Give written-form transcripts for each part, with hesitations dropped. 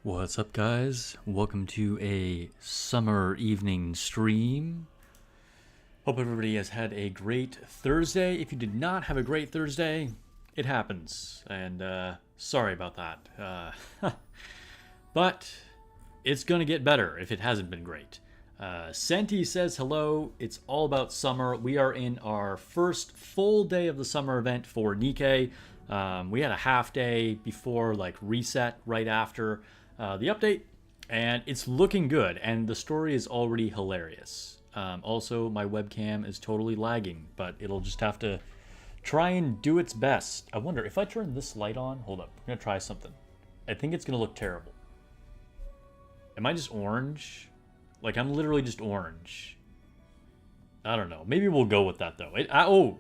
What's up, guys? Welcome to a summer evening stream. Hope everybody has had a great Thursday. If you did not have a great Thursday, it happens, and sorry about that. But it's gonna get better if it hasn't been great. Senti says hello. It's all about summer. We are in our first full day of the summer event for Nikke. We had a half day before, like, reset right after the update, and it's looking good, and the story is already hilarious. Also, my webcam is totally lagging, but it'll just have to try and do its best. I wonder if I turn this light on. Hold up, I'm gonna try something. I think it's gonna look terrible. Am I just orange? Like, I'm literally just orange. I don't know. Maybe we'll go with that though. Oh,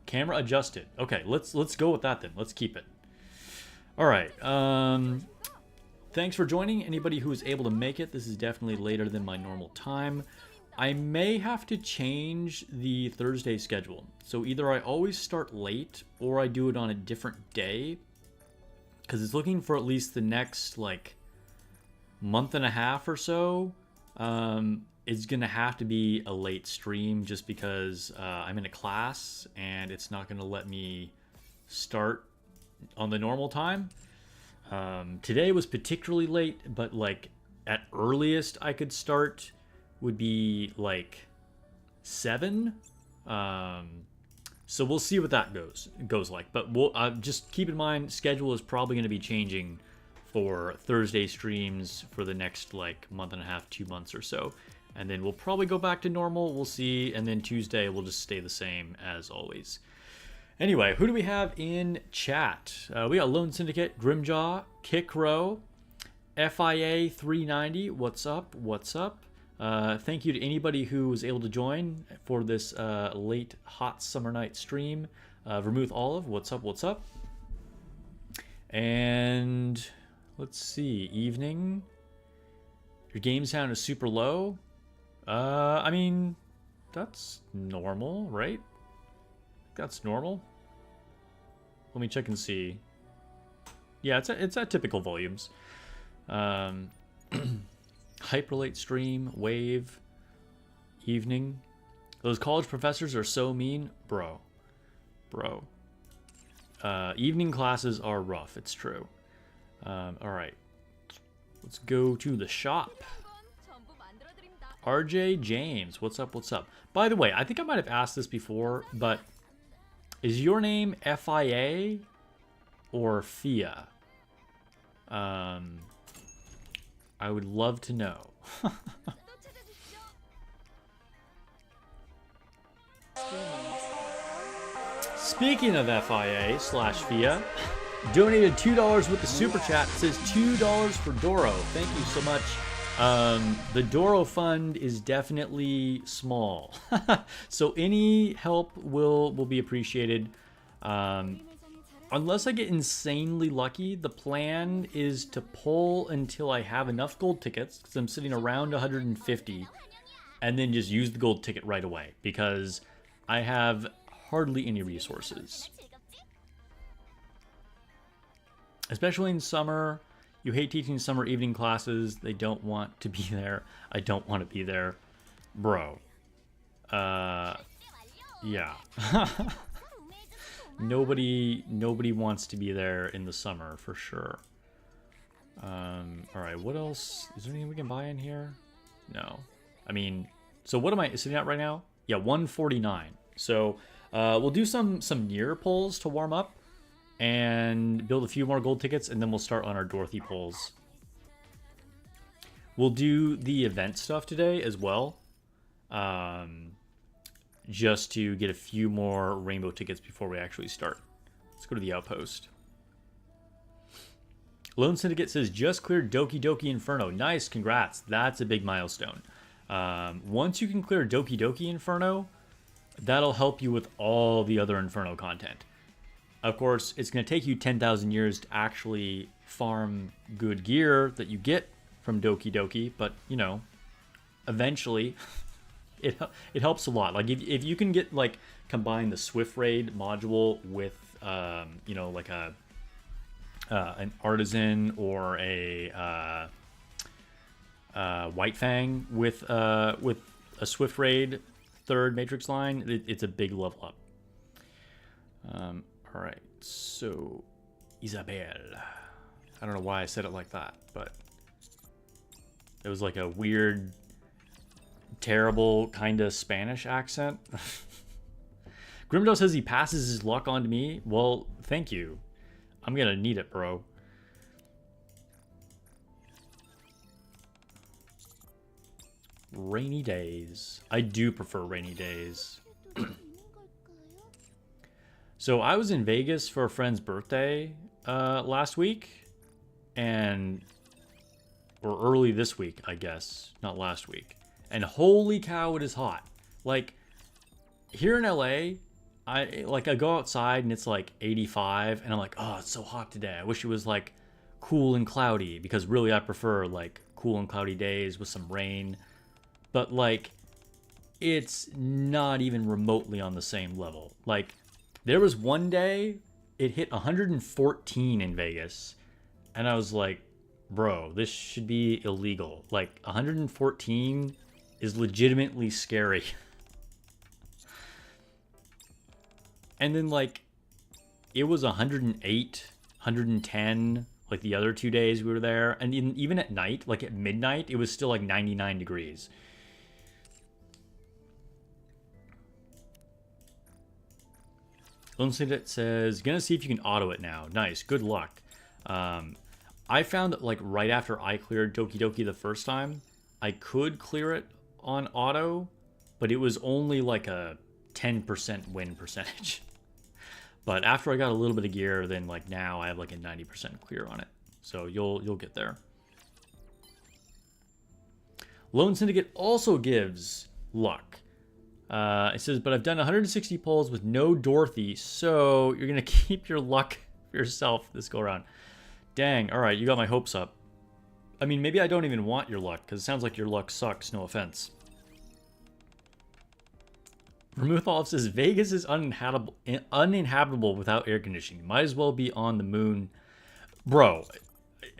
camera adjusted. Okay, let's go with that then. Let's keep it. All right. Thanks for joining. Anybody who is able to make it. This is definitely later than my normal time. I may have to change the Thursday schedule. So either I always start late or I do it on a different day, because it's looking for at least the next, like, month and a half or so. It's gonna have to be a late stream just because I'm in a class and it's not gonna let me start on the normal time. Today was particularly late, but, like, at earliest I could start would be like 7. So we'll see what that goes like. But we'll just keep in mind, schedule is probably going to be changing for Thursday streams for the next, like, month and a half, 2 months or so, and then we'll probably go back to normal. We'll see, and then Tuesday will just stay the same as always. Anyway, who do we have in chat? We got Lone Syndicate, Grimjaw, Kickrow, FIA 390. What's up? What's up? Thank you to anybody who was able to join for this late hot summer night stream. Vermouth Olive. What's up? What's up? And let's see. Evening. Your game sound is super low. I mean, that's normal, right? That's normal. Let me check and see. Yeah, it's at typical volumes. Hyperlate stream, wave, evening. Those college professors are so mean, bro. Evening classes are rough. It's true. All right, let's go to the shop. RJ James, what's up? What's up? By the way, I think I might have asked this before, but is your name FIA or FIA? I would love to know. Speaking of FIA/FIA, donated $2 with the super chat. It says $2 for Doro. Thank you so much. The Doro fund is definitely small, so any help will be appreciated. Unless I get insanely lucky, the plan is to pull until I have enough gold tickets, because I'm sitting around 150, and then just use the gold ticket right away, because I have hardly any resources. Especially in summer. You hate teaching summer evening classes. They don't want to be there. I don't want to be there. Bro. Yeah. Nobody wants to be there in the summer, for sure. Alright, what else? Is there anything we can buy in here? No. I mean, so what am I sitting at right now? Yeah, 149. So, we'll do some near pulls to warm up, and build a few more gold tickets, and then we'll start on our Dorothy pulls. We'll do the event stuff today as well, just to get a few more rainbow tickets before we actually start. Let's go to the outpost. Lone Syndicate says, just cleared Doki Doki Inferno. Nice, congrats. That's a big milestone. Once you can clear Doki Doki Inferno, that'll help you with all the other Inferno content. Of course, it's going to take you 10,000 years to actually farm good gear that you get from Doki Doki, but, you know, eventually it helps a lot. Like, if you can get, like, combine the Swift Raid module with you know, like a an artisan or a White Fang with a Swift Raid third Matrix line, it's a big level up. All right, so Isabel. I don't know why I said it like that, but it was like a weird, terrible kind of Spanish accent. Grimdo says he passes his luck on to me. Well, thank you. I'm gonna need it, bro. Rainy days. I do prefer rainy days. So I was in Vegas for a friend's birthday last week, or early this week, I guess, not last week. And holy cow, it is hot. Like here in LA, I go outside and it's like 85, and I'm like, oh, it's so hot today. I wish it was like cool and cloudy, because really I prefer like cool and cloudy days with some rain. But like, it's not even remotely on the same level. Like, there was one day it hit 114 in Vegas, and I was like, bro, this should be illegal. Like, 114 is legitimately scary. And then like, it was 108, 110, like the other 2 days we were there. And even at night, like at midnight, it was still like 99 degrees. That says, gonna see if you can auto it now. Nice, good luck. I found that like right after I cleared Doki Doki the first time, I could clear it on auto, but it was only like a 10% win percentage. But after I got a little bit of gear, then like now I have like a 90% clear on it. So you'll get there. Lone Syndicate also gives luck. It says, but I've done 160 pulls with no Dorothy, so you're going to keep your luck for yourself this go around. Dang, alright, you got my hopes up. I mean, maybe I don't even want your luck, because it sounds like your luck sucks, no offense. Vermouth says, Vegas is uninhabitable without air conditioning. Might as well be on the moon. Bro,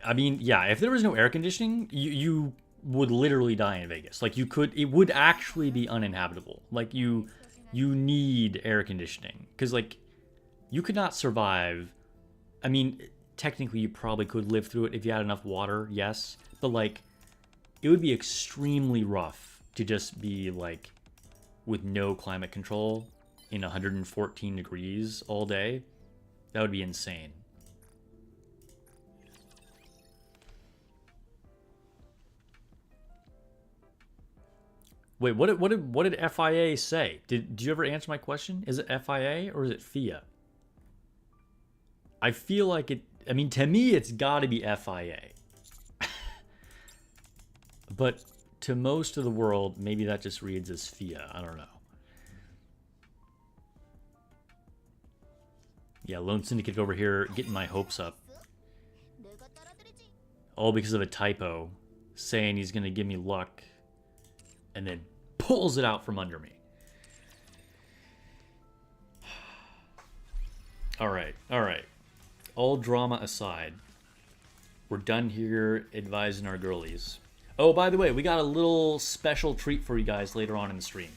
I mean, yeah, if there was no air conditioning, you would literally die in Vegas. Like, it would actually be uninhabitable. Like, you need air conditioning. Because, like, you could not survive. I mean, technically you probably could live through it if you had enough water, yes. But, like, it would be extremely rough to just be, like, with no climate control in 114 degrees all day. That would be insane. Wait, what did FIA say? Did you ever answer my question? Is it FIA or is it FIA? I feel like it. I mean, to me, it's got to be FIA. But to most of the world, maybe that just reads as FIA. I don't know. Yeah, Lone Syndicate over here getting my hopes up. All because of a typo, saying he's gonna give me luck, and then pulls it out from under me. All right. All drama aside, we're done here advising our girlies. Oh, by the way, we got a little special treat for you guys later on in the stream.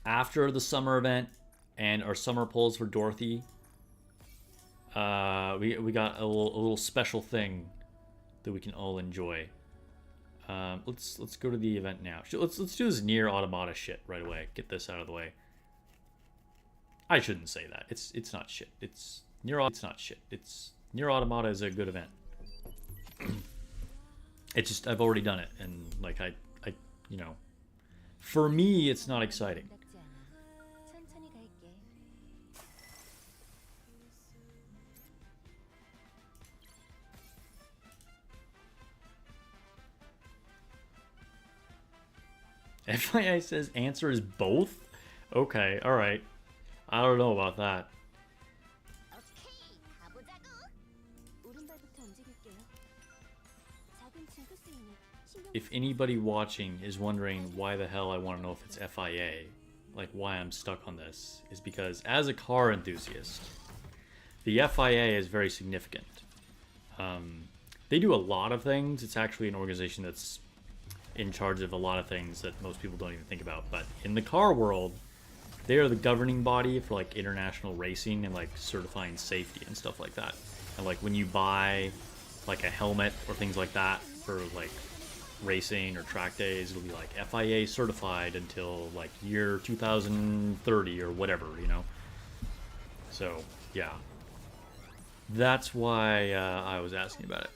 After the summer event and our summer polls for Dorothy, we got a little special thing that we can all enjoy. Let's go to the event now. Let's do this Nier Automata shit right away. Get this out of the way. I shouldn't say that. It's not shit. It's not shit. Nier Automata is a good event. It's just I've already done it, and like I you know, for me it's not exciting. FIA says answer is both? Okay, alright. I don't know about that. If anybody watching is wondering why the hell I want to know if it's FIA, like why I'm stuck on this is because as a car enthusiast, the FIA is very significant. They do a lot of things. It's actually an organization that's in charge of a lot of things that most people don't even think about. But in the car world, they are the governing body for like international racing and like certifying safety and stuff like that. And like when you buy like a helmet or things like that for like racing or track days, it'll be like FIA certified until like year 2030 or whatever, you know. So yeah, that's why I was asking about it.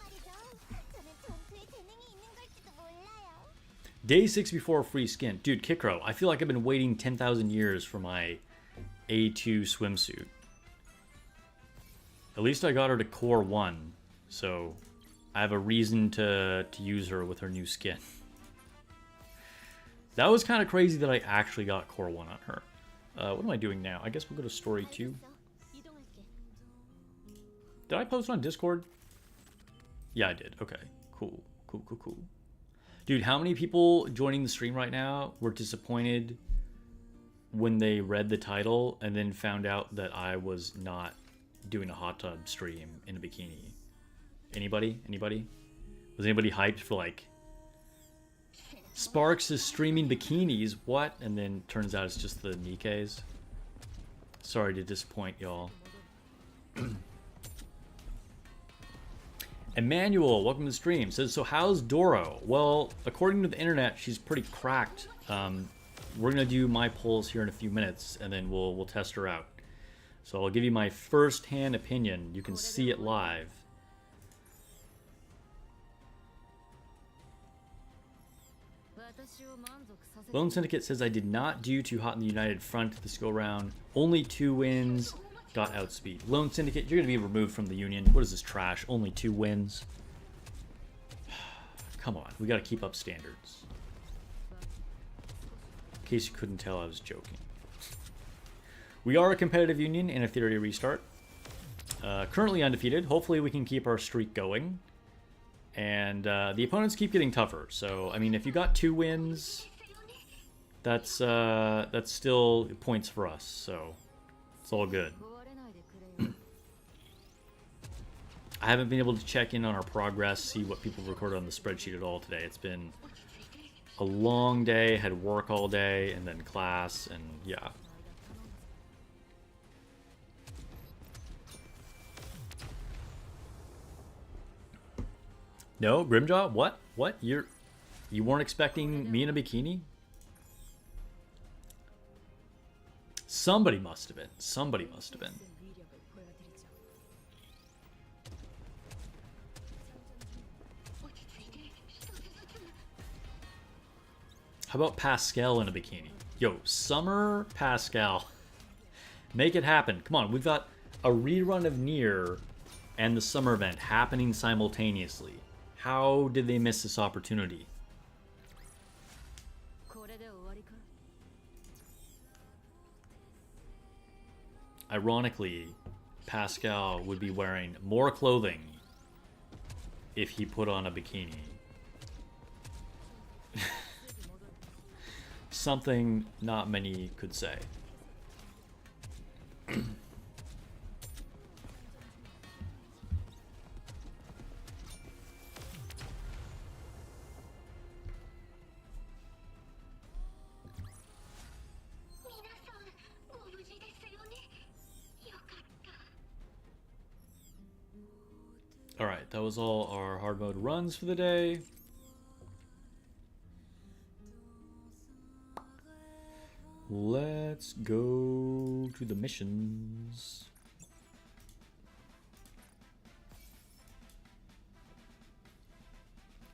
Day 6 before free skin. Dude, Kikro, I feel like I've been waiting 10,000 years for my A2 swimsuit. At least I got her to core 1, so I have a reason to use her with her new skin. That was kind of crazy that I actually got core 1 on her. What am I doing now? I guess we'll go to story 2. Did I post on Discord? Yeah, I did. Okay, cool. Cool. Dude, how many people joining the stream right now were disappointed when they read the title and then found out that I was not doing a hot tub stream in a bikini? Anybody? Was anybody hyped for like, Sparks is streaming bikinis, what? And then turns out it's just the nikkes. Sorry to disappoint y'all. Emmanuel, welcome to the stream. Says, so how's Doro? Well, according to the internet, she's pretty cracked. We're gonna do my polls here in a few minutes, and then we'll test her out. So I'll give you my first-hand opinion. You can see it live. Lone Syndicate says, I did not do too hot in the United Front this go-round. Only 2 wins. Got outspeed. Lone Syndicate, you're going to be removed from the Union. What is this trash? Only 2 wins. Come on, we got to keep up standards. In case you couldn't tell, I was joking. We are a competitive Union in a theory restart. Currently undefeated. Hopefully we can keep our streak going. And the opponents keep getting tougher. So, I mean, if you got 2 wins, that's still points for us. So, it's all good. I haven't been able to check in on our progress, see what people recorded on the spreadsheet at all today. It's been a long day, had work all day, and then class, and yeah. No, Grimjaw? What? What? You weren't expecting me in a bikini? Somebody must have been. Somebody must have been. How about Pascal in a bikini? Yo, Summer Pascal. Make it happen. Come on, we've got a rerun of Nier and the summer event happening simultaneously. How did they miss this opportunity? Ironically, Pascal would be wearing more clothing if he put on a bikini. Something not many could say. Alright, that was all our hard mode runs for the day. Let's go to the missions.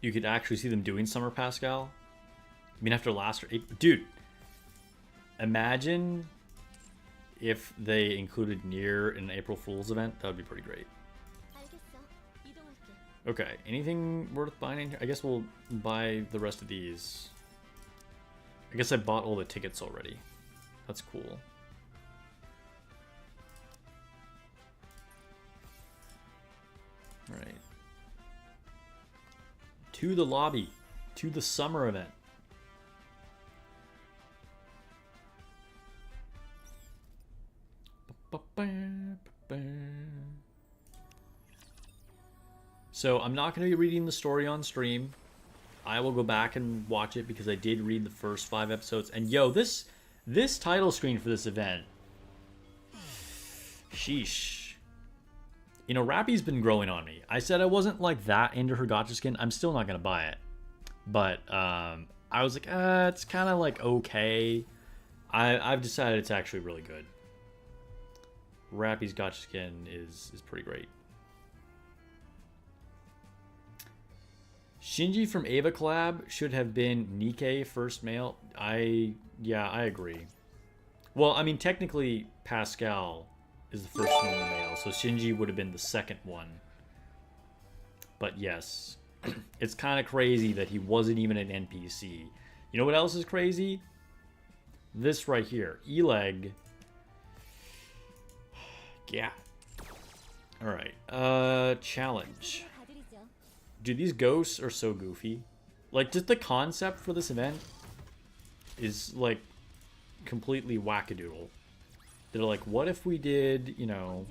You could actually see them doing Summer Pascal. I mean, after last... Dude, imagine if they included Nier in an April Fool's event. That would be pretty great. Okay, anything worth buying in here? I guess we'll buy the rest of these. I guess I bought all the tickets already. That's cool. Alright. To the lobby. To the summer event. So I'm not going to be reading the story on stream. I will go back and watch it because I did read the first 5 episodes. And yo, this title screen for this event, sheesh. You know, Rappy's been growing on me. I said I wasn't like that into her gotcha skin. I'm still not going to buy it. But I was like, it's kind of like okay. I've decided it's actually really good. Rappy's gotcha skin is pretty great. Shinji from Ava Collab should have been Nikke first male. Yeah, I agree. Well, I mean, technically, Pascal is the first normal male, so Shinji would have been the second one. But yes, it's kind of crazy that he wasn't even an NPC. You know what else is crazy? This right here. Eleg. Yeah. Alright. Challenge. Dude, these ghosts are so goofy. Like, just the concept for this event is, like, completely wackadoodle. They're like, what if we did, you know,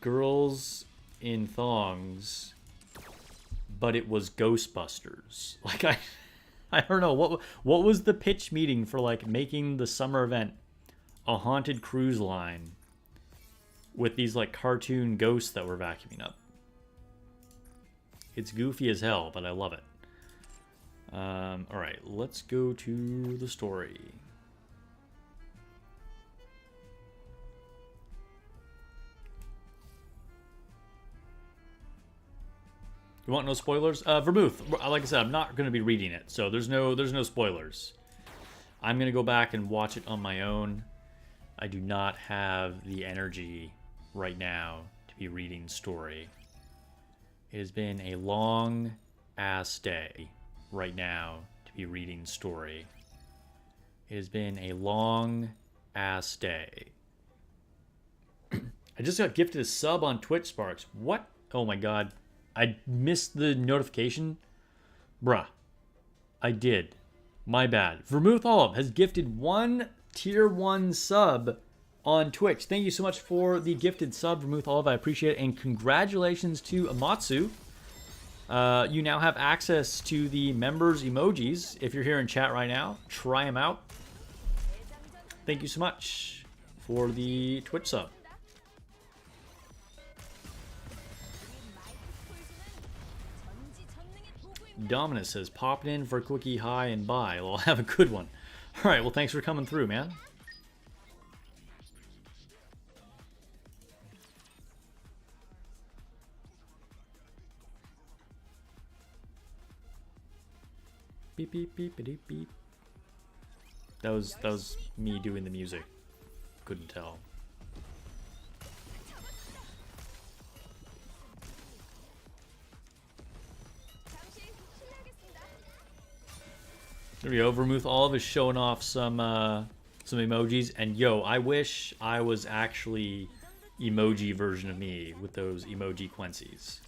girls in thongs, but it was Ghostbusters? Like, I don't know. What was the pitch meeting for, like, making the summer event a haunted cruise line with these, like, cartoon ghosts that were vacuuming up? It's goofy as hell, but I love it. Alright, let's go to the story. You want no spoilers? Vermouth, like I said, I'm not going to be reading it, so there's no spoilers. I'm going to go back and watch it on my own. I do not have the energy right now to be reading story. It has been a long-ass day right now to be reading story. It has been a long-ass day. I just got gifted a sub on Twitch, Sparks. What? Oh my god. I missed the notification? Bruh. I did. My bad. Vermouth Olive has gifted 1 tier 1 sub on Twitch. Thank you so much for the gifted sub, Vermouth Olive. I appreciate it. And congratulations to Amatsu. You now have access to the members emojis. If you're here in chat right now, try them out. Thank you so much for the Twitch sub. Dominus says, pop in for a quickie hi and bye. Well, have a good one. All right, well, thanks for coming through, man. Beep, beep, beep, beep, beep. That was me doing the music. Couldn't tell. There we go. Vermouth Olive is showing off some emojis, and yo, I wish I was actually emoji version of me with those emoji Quincy's.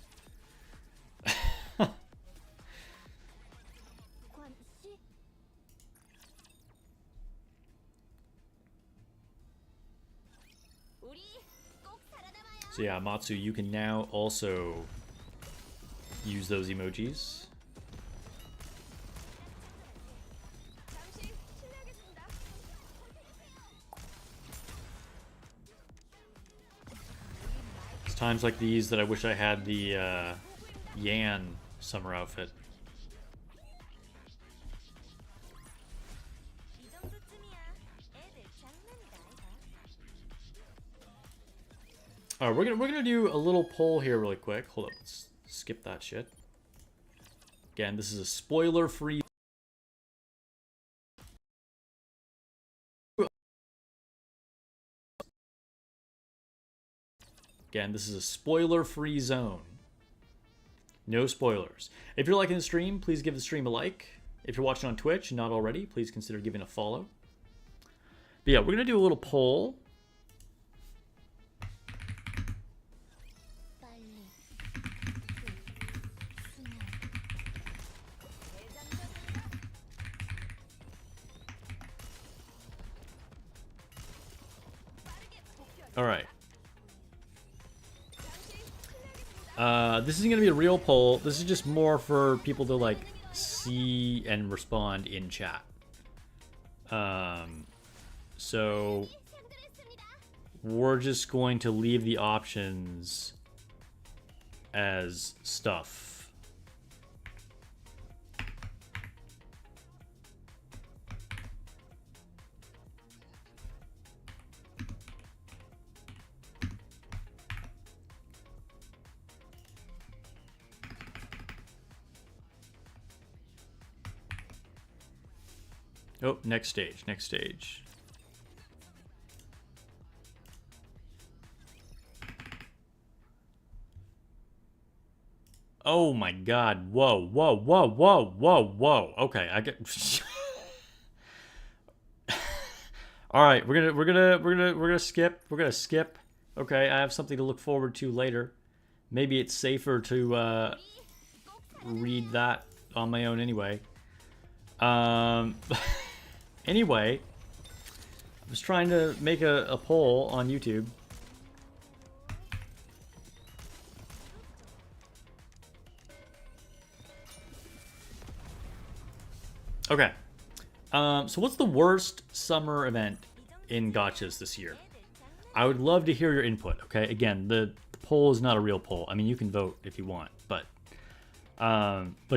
So yeah, Matsu, you can now also use those emojis. It's times like these that I wish I had the Yan summer outfit. All right, we're gonna do a little poll here really quick. Hold up, let's skip that shit. Again, this is a spoiler-free. Again, this is a spoiler-free zone. No spoilers. If you're liking the stream, please give the stream a like. If you're watching on Twitch and not already, please consider giving a follow. But yeah, we're gonna do a little poll. All right. This isn't gonna be a real poll. This is just more for people to like see and respond in chat. So we're just going to leave the options as stuff. Oh, next stage, next stage. Oh my god. Whoa, whoa, whoa, whoa, whoa, whoa. Okay, I get All right, we're gonna skip. We're gonna skip. Okay, I have something to look forward to later. Maybe it's safer to read that on my own anyway. Anyway, I was trying to make a poll on YouTube. Okay. So what's the worst summer event in gachas this year? I would love to hear your input, okay? Again, the poll is not a real poll. I mean, you can vote if you want, but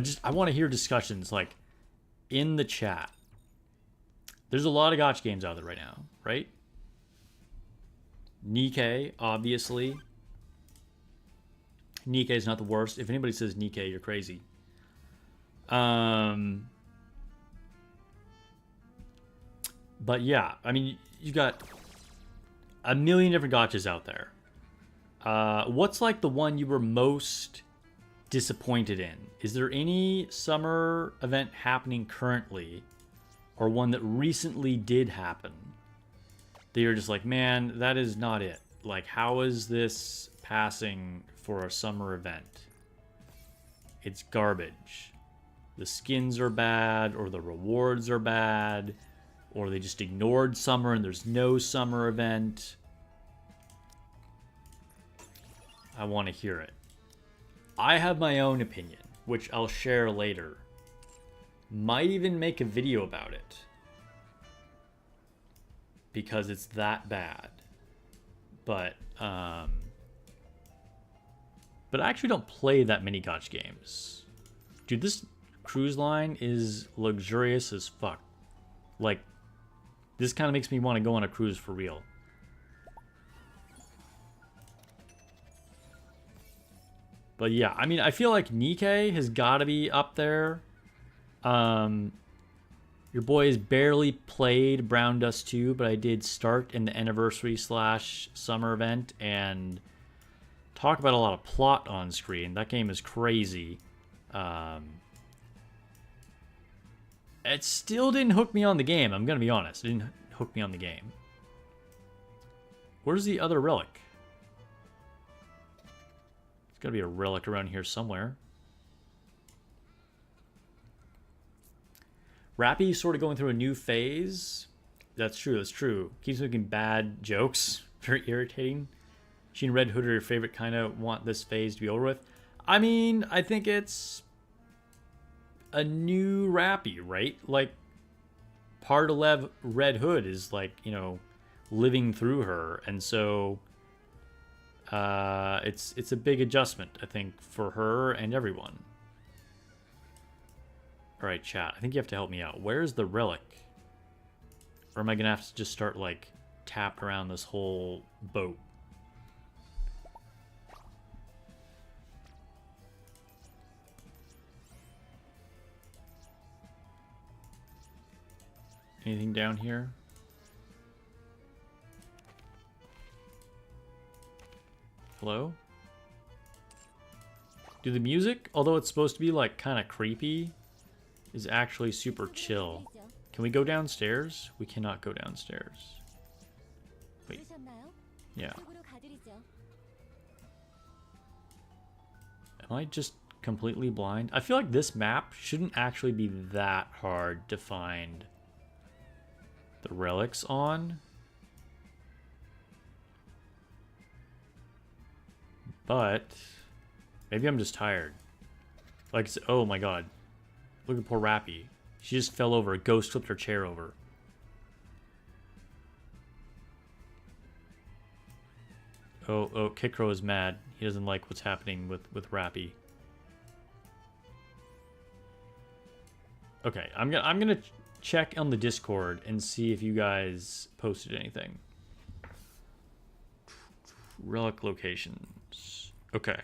just I want to hear discussions like in the chat. There's a lot of gacha games out there right now, right? Nikke, obviously. Nikke is not the worst. If anybody says Nikke, you're crazy. But yeah, I mean, you got a million different gachas out there. What's like the one you were most disappointed in? Is there any summer event happening currently, or one that recently did happen, that you're just like, man, that is not it? Like, how is this passing for a summer event? It's garbage. The skins are bad, or the rewards are bad, or they just ignored summer and there's no summer event. I want to hear it. I have my own opinion, which I'll share later. Might even make a video about it, because it's that bad. But I actually don't play that many gacha games. Dude, this cruise line is luxurious as fuck. Like, this kind of makes me want to go on a cruise for real. But yeah, I mean, I feel like Nikke has got to be up there. Your boy has barely played Brown Dust 2, but I did start in the anniversary / summer event and talk about a lot of plot on screen. That game is crazy. It still didn't hook me on the game, I'm gonna be honest. It didn't hook me on the game. Where's the other relic? There's gotta be a relic around here somewhere. Rappy's sort of going through a new phase. That's true, that's true. Keeps making bad jokes. Very irritating. She and Red Hood are your favorite, kind of want this phase to be over with. I mean, I think it's a new Rappy, right? Like, part of Red Hood is like, you know, living through her, and so it's a big adjustment, I think, for her and everyone. All right, chat, I think you have to help me out. Where's the relic? Or am I gonna have to just start like tapping around this whole boat? Anything down here? Hello? Dude, the music, although it's supposed to be like kind of creepy, is actually super chill. Can we go downstairs? We cannot go downstairs. Wait. Yeah. Am I just completely blind? I feel like this map shouldn't actually be that hard to find the relics on. But Maybe I'm just tired. Like, oh my god. Look at poor Rappy. She just fell over. A ghost flipped her chair over. Oh, Kikro is mad. He doesn't like what's happening with Rappy. Okay, I'm gonna check on the Discord and see if you guys posted anything. Relic locations. Okay.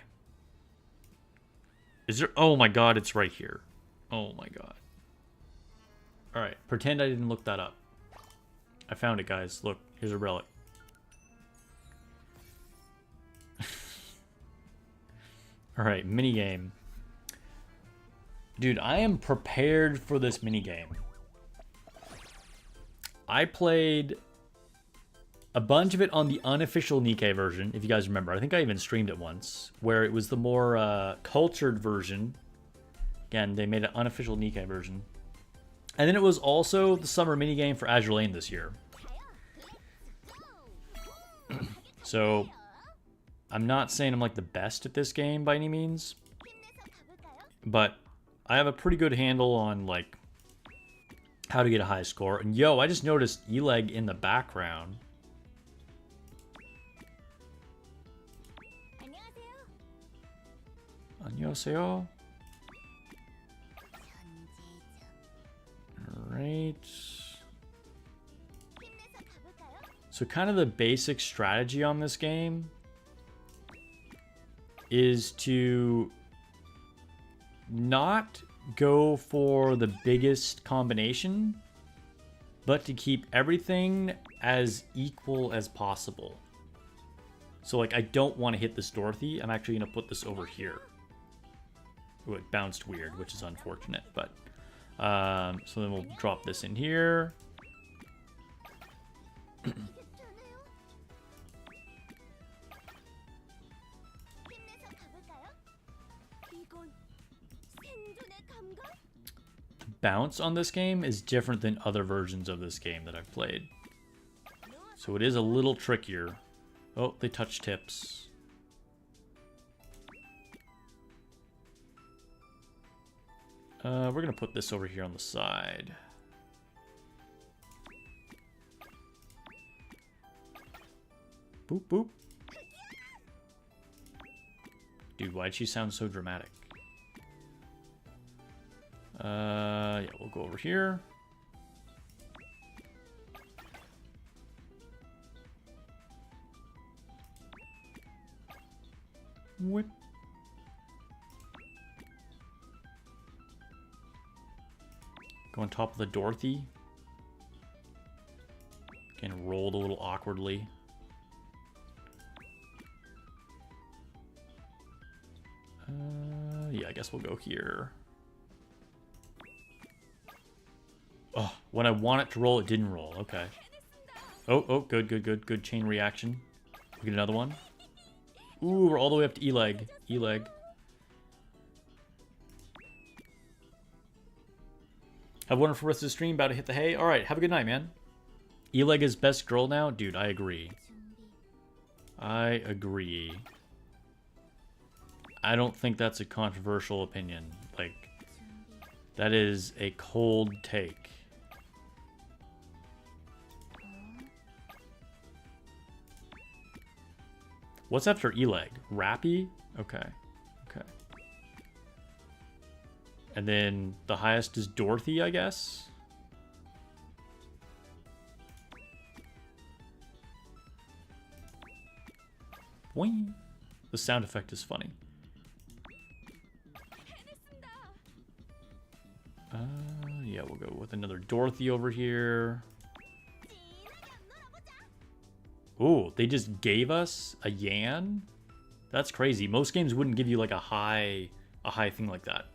Is there... Oh my god, it's right here. Oh my god. Alright, pretend I didn't look that up. I found it, guys. Look, here's a relic. Alright, minigame. Dude, I am prepared for this minigame. I played a bunch of it on the unofficial Nikke version, if you guys remember. I think I even streamed it once, where it was the more cultured version. Again, they made an unofficial Nikke version. And then it was also the summer minigame for Azure Lane this year. So, I'm not saying I'm like the best at this game by any means, but I have a pretty good handle on like how to get a high score. And yo, I just noticed Eleg in the background. 안녕하세요. Alright. So kind of the basic strategy on this game is to not go for the biggest combination, but to keep everything as equal as possible. So like I don't want to hit this Dorothy. I'm actually going to put this over here. Ooh, it bounced weird, which is unfortunate, but so then we'll drop this in here. The bounce on this game is different than other versions of this game that I've played. So it is a little trickier. Oh, they touch tips. We're going to put this over here on the side. Boop, boop. Dude, why'd she sound so dramatic? Yeah, we'll go over here. Whip. Go on top of the Dorothy. Again, rolled a little awkwardly. Yeah, I guess we'll go here. Oh, when I want it to roll, it didn't roll. Okay. Oh, good, good, good. Good chain reaction. We get another one. Ooh, we're all the way up to E-leg. E-leg. Have a wonderful rest of the stream. About to hit the hay. All right, have a good night, man. E-leg is best girl now? Dude, I agree. I agree. I don't think that's a controversial opinion. Like, that is a cold take. What's after E-leg? Rappy? Okay. Okay. And then the highest is Dorothy, I guess? Boing. The sound effect is funny. Yeah, we'll go with another Dorothy over here. Ooh, they just gave us a Yan? That's crazy. Most games wouldn't give you like a high thing like that.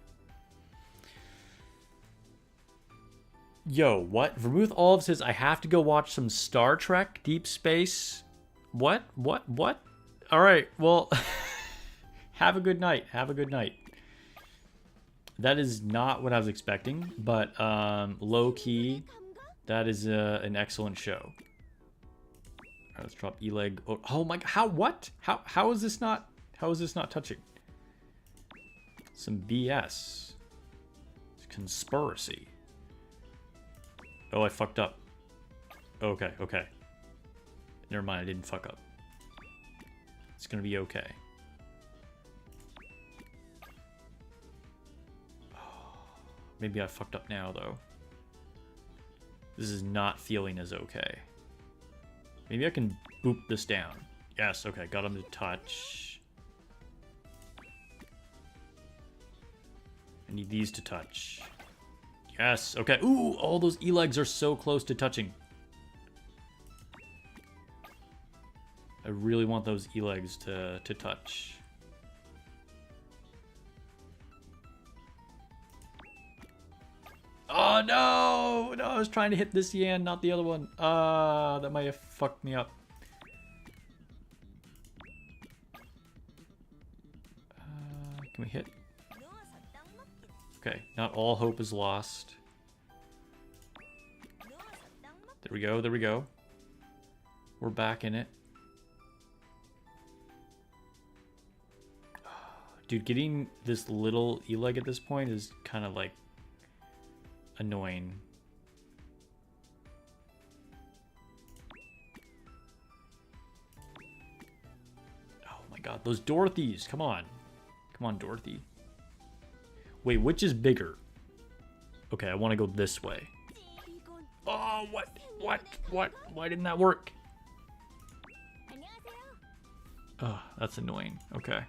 Yo, what? Vermouth Olive says I have to go watch some Star Trek Deep Space. What? What? What? All right. Well, have a good night. Have a good night. That is not what I was expecting, but low key, that is an excellent show. All right, let's drop E-leg. Oh my! How? What? How is this not? How is this not touching? Some BS. It's conspiracy. Oh, I fucked up. Okay, okay. Never mind, I didn't fuck up. It's gonna be okay. Maybe I fucked up now, though. This is not feeling as okay. Maybe I can boop this down. Yes, okay, got him to touch. I need these to touch. Yes, okay. Ooh, all those E-legs are so close to touching. I really want those E-legs to touch. Oh no! No, I was trying to hit this Yan, not the other one. That might have fucked me up. Can we hit? Okay, not all hope is lost. There we go, there we go. We're back in it. Dude, getting this little E-leg at this point is kind of like annoying. Oh my god, those Dorothys, come on. Come on, Dorothy. Wait, which is bigger? Okay, I want to go this way. Oh, what? What? Why didn't that work? Oh, that's annoying. Okay.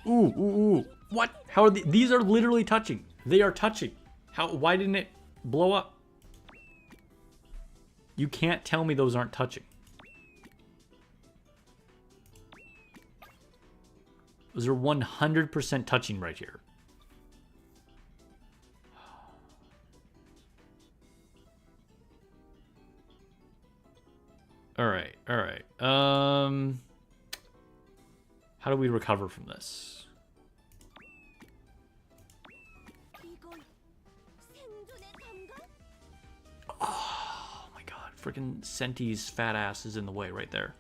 Ooh, ooh, ooh. What? How are these are literally touching. They are touching. How? Why didn't it blow up? You can't tell me those aren't touching. Those are 100% touching right here. All right, all right. How do we recover from this? Oh my god, freaking Senti's fat ass is in the way right there.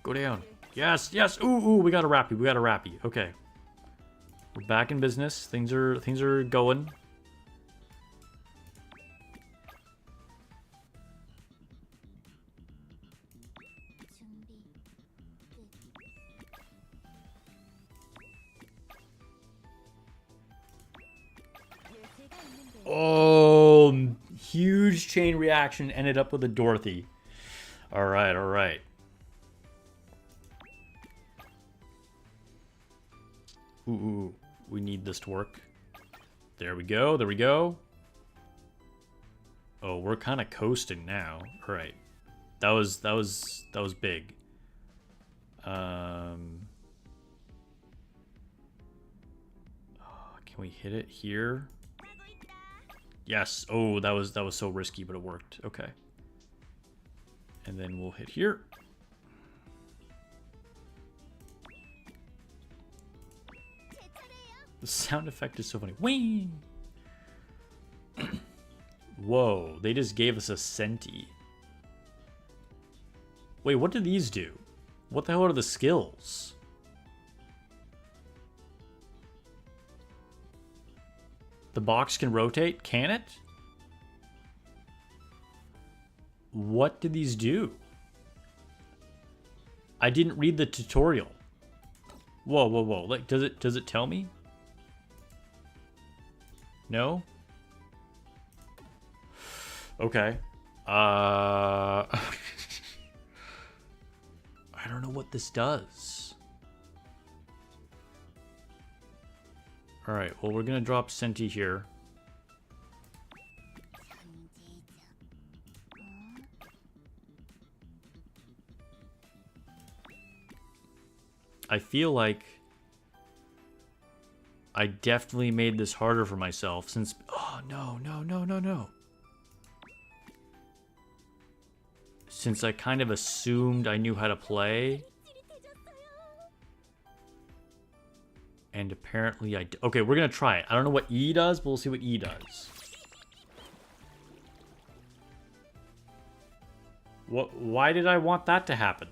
Go down. Yes, yes. Ooh, ooh, we got a rappy. We got a rappy. Okay. We're back in business. Things are going. Oh, huge chain reaction ended up with a Dorothy. All right, all right. Ooh, we need this to work. There we go, there we go. Oh, we're kind of coasting now. All right. That was big. Can we hit it here? Yes. Oh, that was so risky, but it worked. Okay. And then we'll hit here. The sound effect is so funny. Whee! Whoa, they just gave us a Senti. Wait, what do these do? What the hell are the skills? The box can rotate? Can it? What do these do? I didn't read the tutorial. Whoa, whoa, whoa. Like, does it tell me? No? Okay. I don't know what this does. Alright, well, we're gonna drop Senti here. I feel like I definitely made this harder for myself since... Oh, no, no, no, no, no. Since I kind of assumed I knew how to play. And apparently I... Okay, we're going to try it. I don't know what E does, but we'll see what E does. Why did I want that to happen?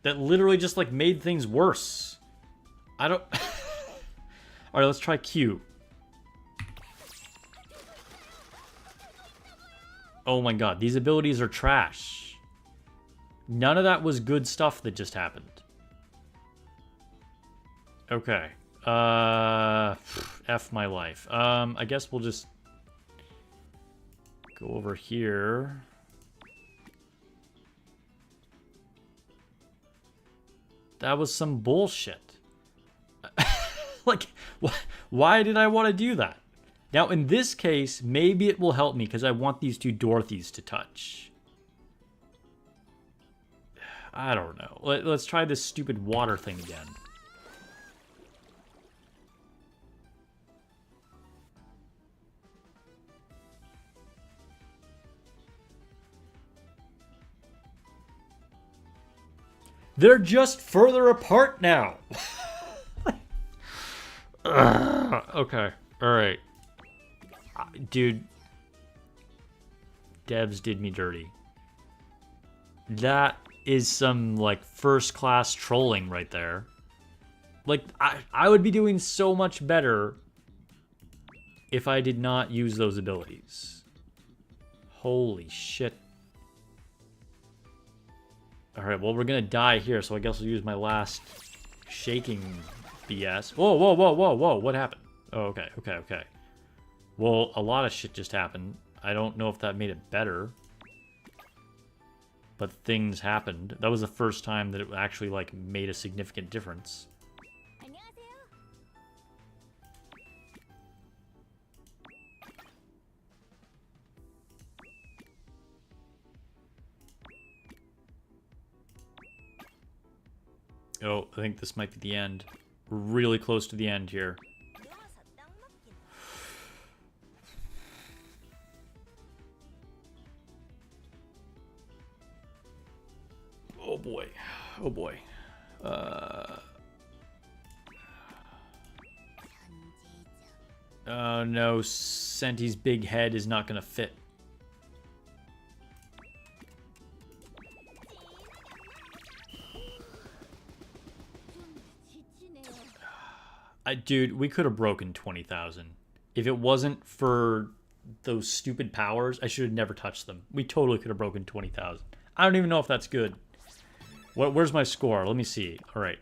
That literally just, like, made things worse. I don't... Alright, let's try Q. Oh my god, these abilities are trash. None of that was good stuff that just happened. Okay. F my life. I guess we'll just go over here. That was some bullshit. Like, why did I want to do that? Now, in this case, maybe it will help me because I want these two Dorothys to touch. I don't know. Let's try this stupid water thing again. They're just further apart now. Okay. All right. Dude. Devs did me dirty. That is some, like, first-class trolling right there. Like, I would be doing so much better if I did not use those abilities. Holy shit. Alright, well, we're gonna die here, so I guess I'll use my last shaking BS. Whoa, whoa, whoa, whoa, whoa, what happened? Oh, okay, okay, okay. Well, a lot of shit just happened. I don't know if that made it better. But things happened. That was the first time that it actually, like, made a significant difference. Oh, I think this might be the end. We're really close to the end here. Oh boy. Oh boy. Oh no, Senti's big head is not gonna fit. Dude, we could have broken 20,000. If it wasn't for those stupid powers, I should have never touched them. We totally could have broken 20,000. I don't even know if that's good. Where's my score? Let me see. All right.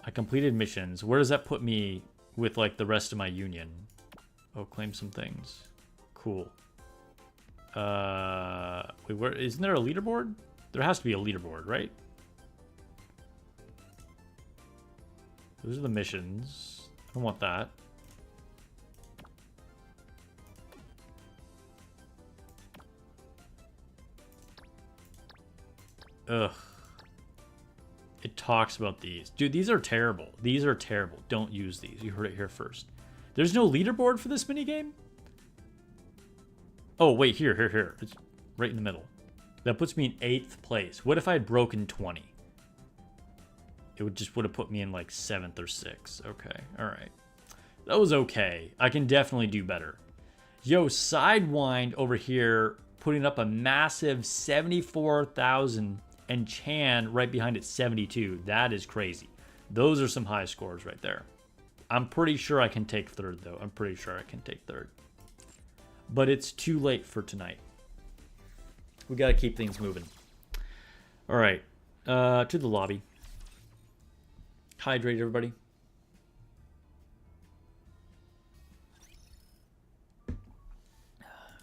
I completed missions. Where does that put me with, like, the rest of my union? Oh, claim some things. Cool. Wait, where isn't there a leaderboard? There has to be a leaderboard, right? Those are the missions. I don't want that. Ugh. It talks about these. Dude, these are terrible. These are terrible. Don't use these. You heard it here first. There's no leaderboard for this minigame? Oh, wait. Here. It's right in the middle. That puts me in 8th place. What if I had broken 20? It would have put me in, like, 7th or 6th. Okay, alright. That was okay. I can definitely do better. Yo, Sidewind over here putting up a massive 74,000 and Chan right behind it 72. That is crazy. Those are some high scores right there. I'm pretty sure I can take 3rd, though. I'm pretty sure I can take 3rd. But it's too late for tonight. We gotta keep things moving. Alright, to the lobby. Hydrate, everybody.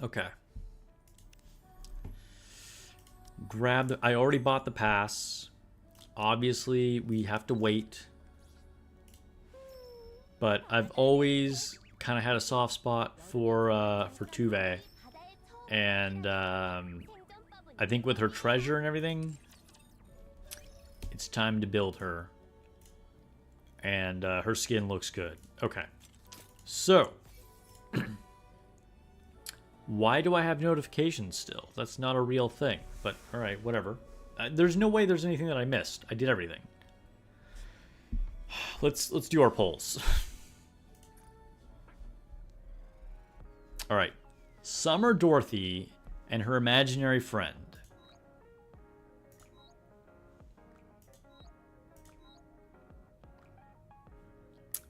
Okay. Grab the... I already bought the pass. Obviously, we have to wait. But I've always kind of had a soft spot for Tuve. And I think with her treasure and everything, it's time to build her. And her skin looks good. Okay. So. Why do I have notifications still? That's not a real thing. But, alright, whatever. There's no way there's anything that I missed. I did everything. Let's do our polls. All right. Summer Dorothy and her imaginary friend.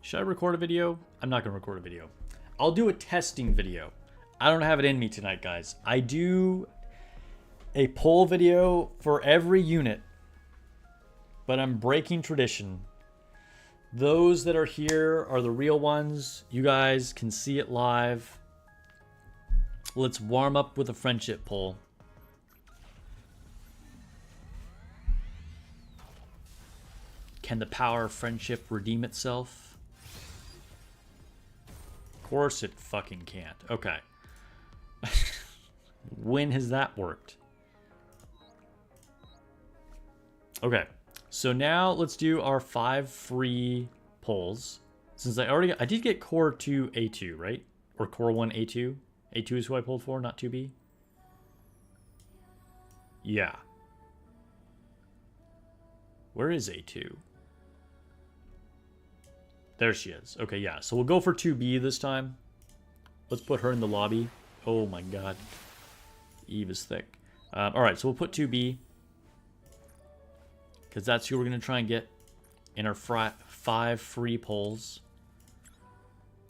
Should I record a video? I'm not going to record a video. I'll do a testing video. I don't have it in me tonight, guys. I do a poll video for every unit, but I'm breaking tradition. Those that are here are the real ones. You guys can see it live. Let's warm up with a friendship poll. Can the power of friendship redeem itself? Of course it fucking can't. Okay. When has that worked? Okay. So now let's do our 5 free polls. Since I did get core 2 A2, right? Or core 1 A2. A2 is who I pulled for, not 2B. Yeah. Where is A2? There she is. Okay, yeah. So we'll go for 2B this time. Let's put her in the lobby. Oh my god. Eve is thick. Alright, so we'll put 2B. Because that's who we're going to try and get in our 5 free polls.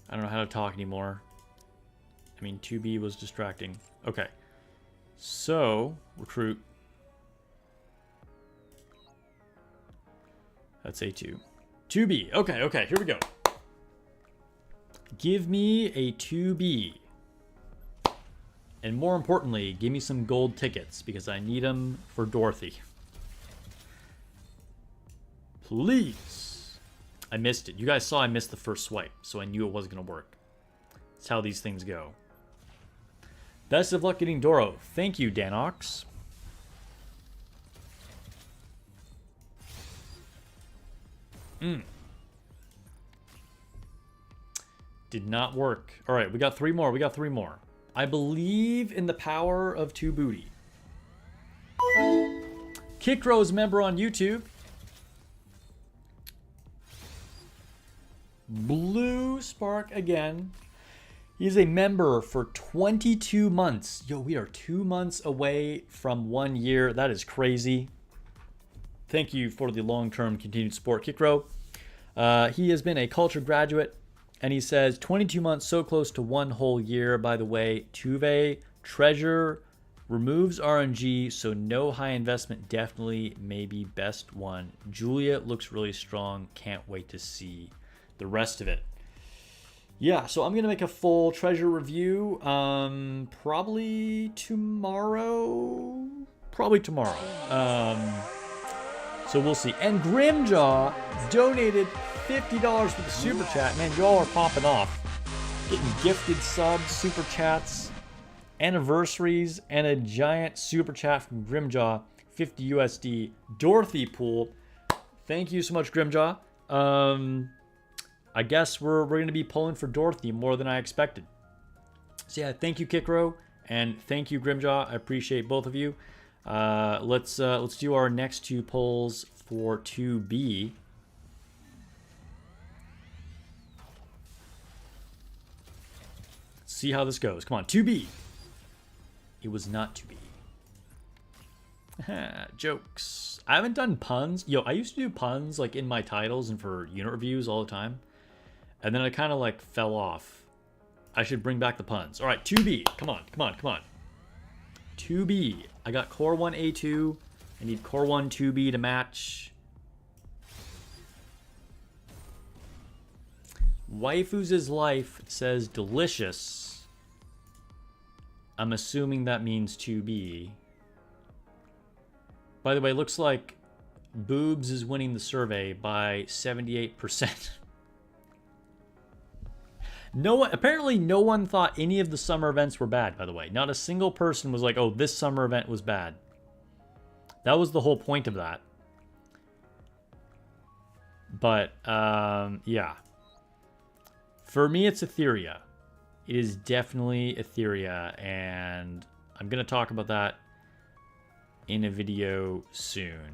I don't know how to talk anymore. I mean, 2B was distracting. Okay. So, recruit. That's A2. 2B. Okay, here we go. Give me a 2B. And more importantly, give me some gold tickets because I need them for Dorothy. Please. I missed it. You guys saw I missed the first swipe, so I knew it wasn't going to work. That's how these things go. Best of luck getting Doro. Thank you, Danox. Did not work. All right, we got 3 more. I believe in the power of 2 booty. Kickrow's member on YouTube. Blue Spark again. He's a member for 22 months. Yo, we are 2 months away from 1 year. That is crazy. Thank you for the long-term continued support, Kickrow. He has been a culture graduate, and he says, 22 months, so close to 1 whole year. By the way, Tuve, treasure, removes RNG, so no high investment, definitely maybe best one. Julia looks really strong. Can't wait to see the rest of it. Yeah, so I'm going to make a full treasure review probably tomorrow. So we'll see. And Grimjaw donated $50 for the super chat. Man, y'all are popping off. Getting gifted subs, super chats, anniversaries, and a giant super chat from Grimjaw, 50 USD. Dorothy pool. Thank you so much, Grimjaw. I guess we're going to be pulling for Dorothy more than I expected. So yeah, thank you, Kickrow, and thank you, Grimjaw. I appreciate both of you. Let's do our next 2 polls for 2B. See how this goes. Come on, 2B. It was not 2B. Jokes. I haven't done puns. Yo, I used to do puns like in my titles and for unit reviews all the time. And then I kind of like fell off. I should bring back the puns. All right, 2B. Come on. 2B. I got core 1 A2. I need core 1 2B to match. Waifus' Life says delicious. I'm assuming that means 2B. By the way, looks like Boobs is winning the survey by 78%. Apparently no one thought any of the summer events were bad, by the way. Not a single person was like, oh, this summer event was bad. That was the whole point of that. But, yeah. For me, it's Etheria. It is definitely Etheria, and I'm going to talk about that in a video soon.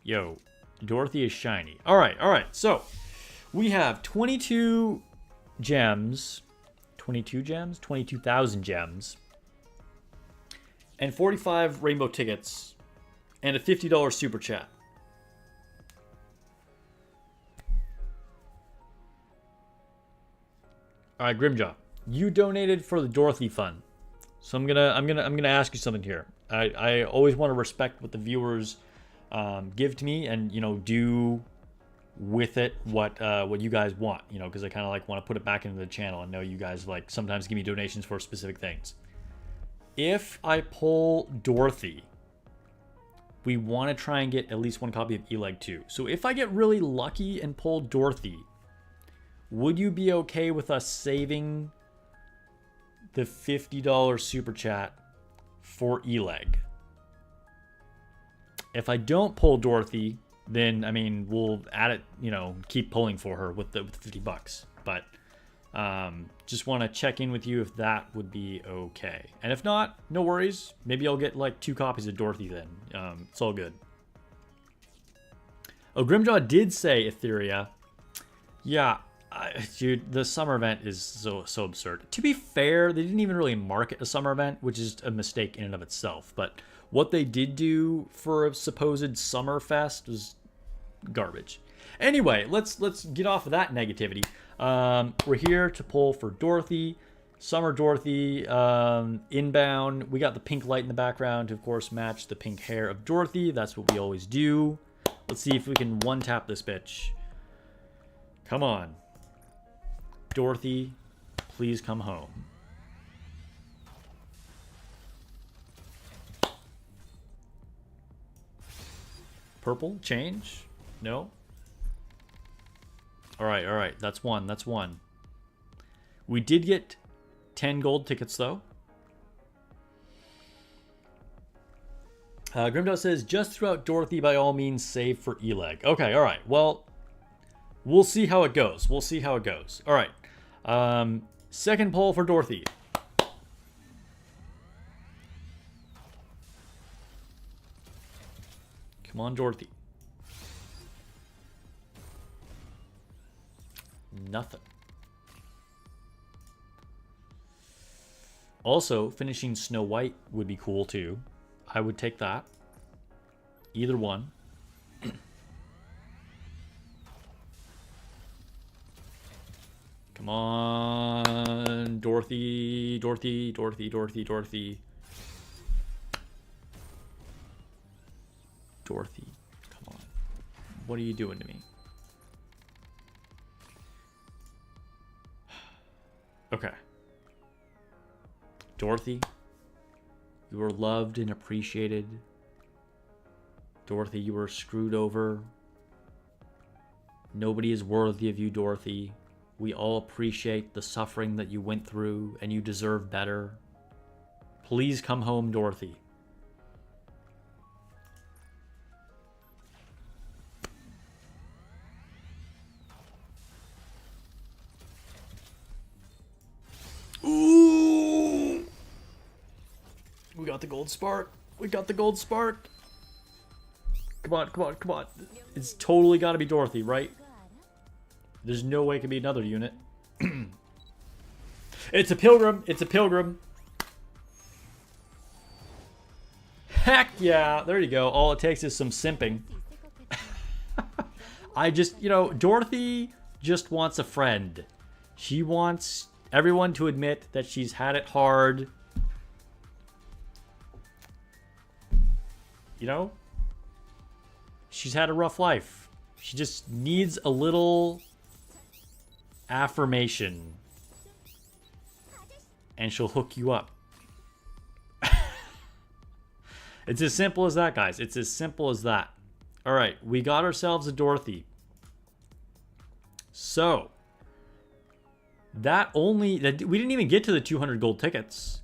Yo, Dorothy is shiny. All right, all right. So we have 22 gems, 22 gems, 22,000 gems, and 45 rainbow tickets, and a $50 super chat. All right, Grimjaw, you donated for the Dorothy Fund, so I'm gonna ask you something here. I always want to respect what the viewers give to me, and do with it what you guys want, because I kind of like want to put it back into the channel. I know you guys like sometimes give me donations for specific things. If I pull Dorothy, we want to try and get at least one copy of E-Leg 2. So if I get really lucky and pull Dorothy, would you be okay with us saving the $50 super chat for E-Leg? If I don't pull Dorothy, then I mean we'll add it, keep pulling for her with the $50. But just want to check in with you if that would be okay. And if not, no worries. Maybe I'll get like 2 copies of Dorothy then. It's all good. Oh, Grimjaw did say Etheria. Yeah, dude, the summer event is so absurd. To be fair, they didn't even really market a summer event, which is a mistake in and of itself. But what they did do for a supposed summer fest was garbage. Anyway, let's get off of that negativity. We're here to pull for Dorothy, Summer Dorothy, inbound. We got the pink light in the background to, of course, match the pink hair of Dorothy. That's what we always do. Let's see if we can one-tap this bitch. Come on. Dorothy, please come home. Purple, change? No? Alright, that's one. We did get 10 gold tickets, though. Grimdot says, just throughout Dorothy, by all means, save for E-Leg. Okay, alright, well, we'll see how it goes. Alright, second poll for Dorothy. Come on, Dorothy. Nothing. Also, finishing Snow White would be cool too. I would take that. Either one. Come on, Dorothy. Dorothy, come on. What are you doing to me? Okay. Dorothy, you were loved and appreciated. Dorothy, you were screwed over. Nobody is worthy of you, Dorothy. We all appreciate the suffering that you went through, and you deserve better. Please come home, Dorothy. Ooh! We got the gold spark. Come on. It's totally got to be Dorothy, right? There's no way it can be another unit. It's a pilgrim. Heck yeah. There you go. All it takes is some simping. Dorothy just wants a friend. She wants everyone to admit that she's had it hard. She's had a rough life. She just needs a little affirmation. And she'll hook you up. It's as simple as that, guys. It's as simple as that. All right, we got ourselves a Dorothy. So, we didn't even get to the 200 gold tickets.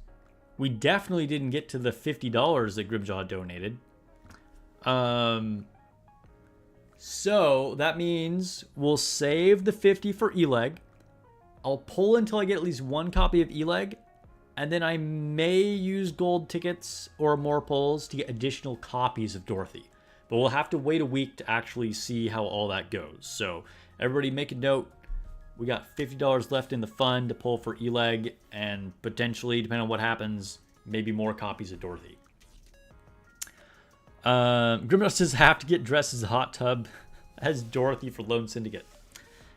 We definitely didn't get to the $50 that Grimjaw donated. So that means we'll save the 50 for E-Leg. I'll pull until I get at least one copy of E-Leg, and then I may use gold tickets or more pulls to get additional copies of Dorothy. But we'll have to wait a week to actually see how all that goes. So everybody make a note. We got $50 left in the fund to pull for Eleg, and potentially, depending on what happens, maybe more copies of Dorothy. Grimdark says, have to get dressed as a hot tub as Dorothy for Lone Syndicate.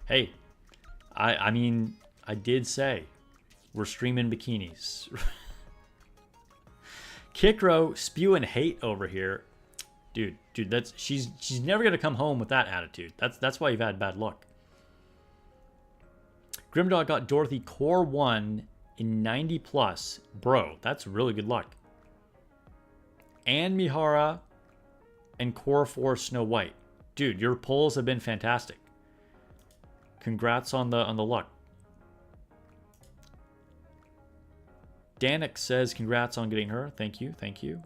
Hey, I mean, I did say we're streaming bikinis. Kikro spewing hate over here. Dude, that's she's never gonna come home with that attitude. That's why you've had bad luck. Grimdog got Dorothy Core 1 in 90 plus. Bro, that's really good luck. And Mihara and Core 4 Snow White. Dude, your pulls have been fantastic. Congrats on the luck. Danik says congrats on getting her. Thank you, thank you.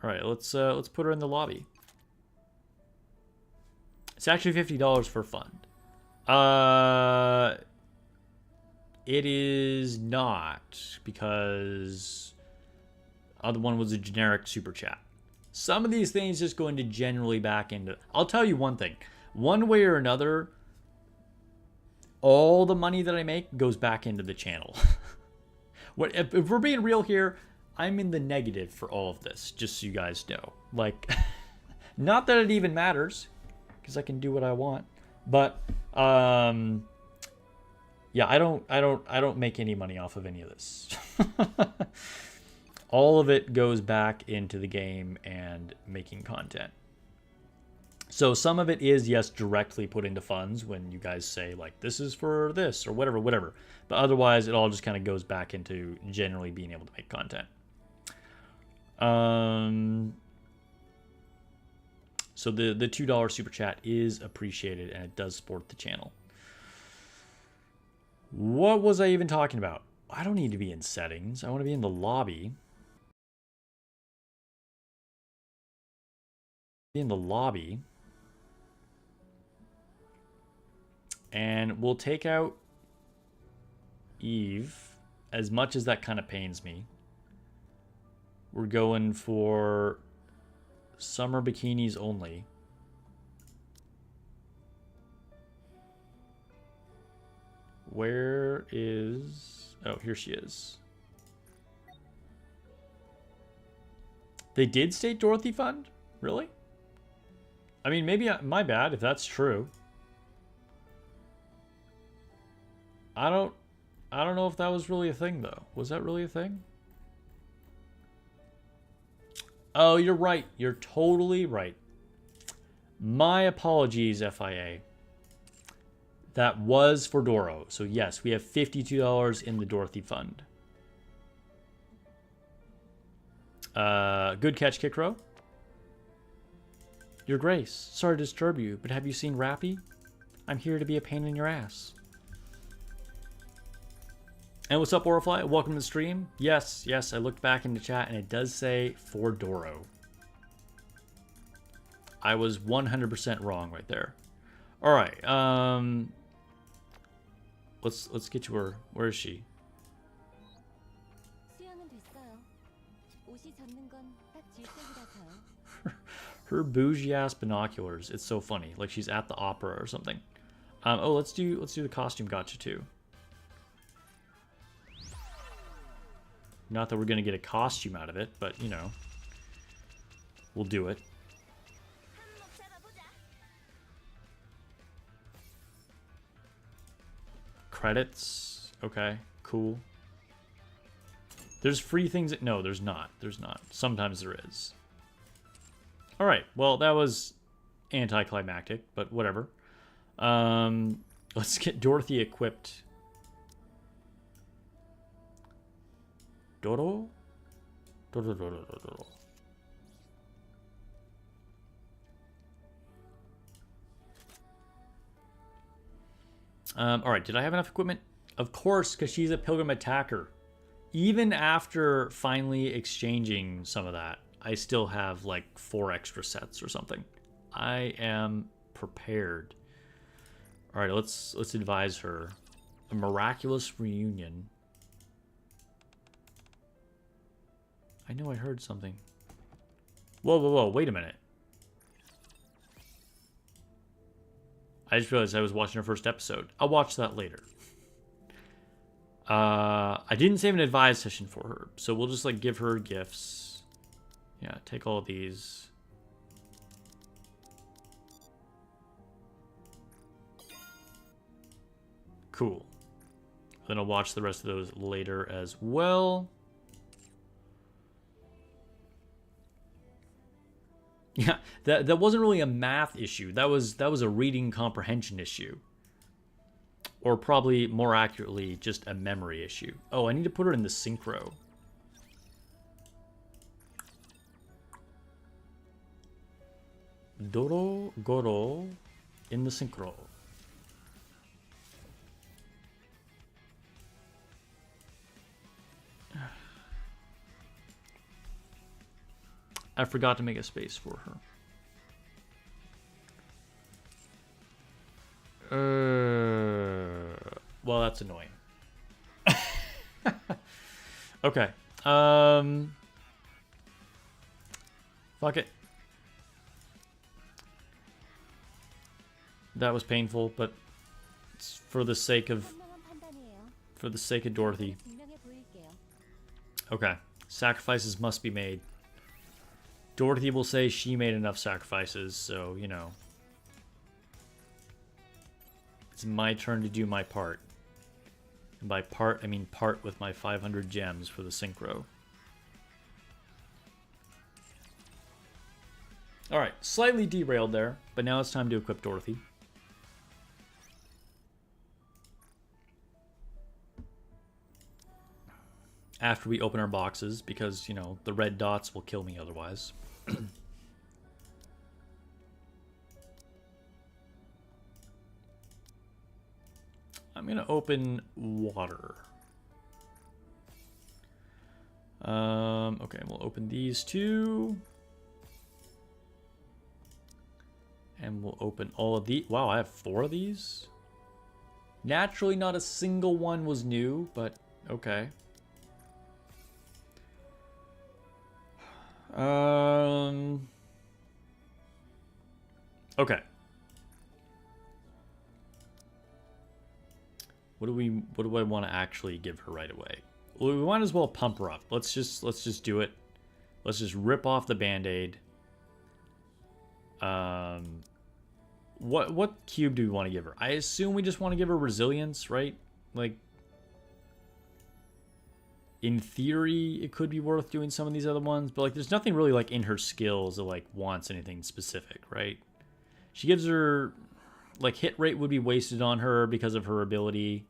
All right, let's put her in the lobby. It's actually $50 for fund. It is not, because other one was a generic super chat. Some of these things just go into generally back into. I'll tell you one thing. One way or another, all the money that I make goes back into the channel. If we're being real here, I'm in the negative for all of this, just so you guys know. Like, not that it even matters, because I can do what I want. But yeah, I don't make any money off of any of this. All of it goes back into the game and making content. So some of it is, yes, directly put into funds when you guys say, like, this is for this or whatever. But otherwise, it all just kind of goes back into generally being able to make content. So the $2 super chat is appreciated, and it does support the channel. What was I even talking about? I don't need to be in settings. I want to be in the lobby. Be in the lobby. And we'll take out Eve, as much as that kind of pains me. We're going for summer bikinis only. Where is... Oh, here she is. They did state Dorothy Fund? Really? I mean, maybe my bad if that's true. I don't know if that was really a thing, though. Was that really a thing? Oh, you're right. You're totally right. My apologies, FIA. That was for Doro. So yes, we have $52 in the Dorothy Fund. Good catch, Kikro. Your Grace, sorry to disturb you, but have you seen Rappy? I'm here to be a pain in your ass. And what's up, Orifly? Welcome to the stream. Yes, I looked back in the chat and it does say for Doro. I was 100% wrong right there. All right, let's get to her. Where is she? Her bougie ass binoculars. It's so funny. Like she's at the opera or something. Oh, let's do the costume gotcha too. Not that we're gonna get a costume out of it, but you know, we'll do it. Credits. Okay, cool. There's free things. No, there's not. There's not. Sometimes there is. All right. Well, that was anticlimactic, but whatever. Let's get Dorothy equipped. Doro? Doro. All right, did I have enough equipment? Of course, because she's a pilgrim attacker. Even after finally exchanging some of that, I still have like 4 extra sets or something. I am prepared. All right, let's advise her. A miraculous reunion. I know I heard something. Whoa, wait a minute. I just realized I was watching her first episode. I'll watch that later. I didn't save an advise session for her, so we'll just like give her gifts. Yeah, take all of these. Cool. Then I'll watch the rest of those later as well. Yeah, that wasn't really a math issue. That was a reading comprehension issue. Or probably more accurately, just a memory issue. Oh, I need to put her in the synchro. Doro Goro in the synchro. I forgot to make a space for her. Well, that's annoying. Okay. Fuck it. That was painful, but it's for the sake of Dorothy. Okay. Sacrifices must be made. Dorothy will say she made enough sacrifices, so, you know. It's my turn to do my part. And by part, I mean part with my 500 gems for the synchro. Alright, slightly derailed there, but now it's time to equip Dorothy. After we open our boxes, because, you know, the red dots will kill me otherwise. I'm gonna open water. Okay, we'll open these two. And we'll open all of these. Wow, I have 4 of these? Naturally, not a single one was new, but okay. Okay. What do I want to actually give her right away? Well, we might as well pump her up. Let's just do it. Let's just rip off the band-aid. What cube do we want to give her? I assume we just want to give her resilience, right? Like, in theory, it could be worth doing some of these other ones, but like, there's nothing really like in her skills that like wants anything specific, right? She gives her, like, hit rate would be wasted on her because of her ability.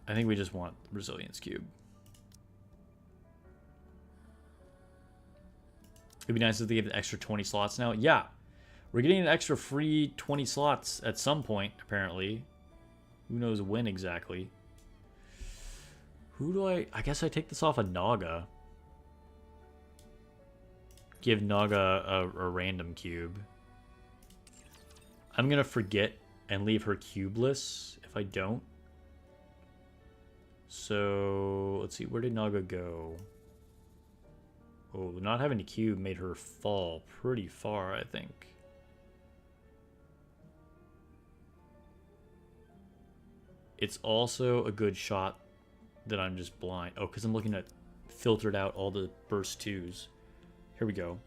I think we just want resilience cube. It'd be nice if they gave the extra 20 slots now. Yeah, we're getting an extra free 20 slots at some point, apparently. Who knows when exactly. Who do I guess I take this off of Naga. Give Naga a random cube. I'm gonna forget and leave her cubeless if I don't. So, let's see, where did Naga go? Oh, not having a cube made her fall pretty far, I think. It's also a good shot that I'm just blind. Oh, because I'm looking at filtered out all the burst 2s. Here we go.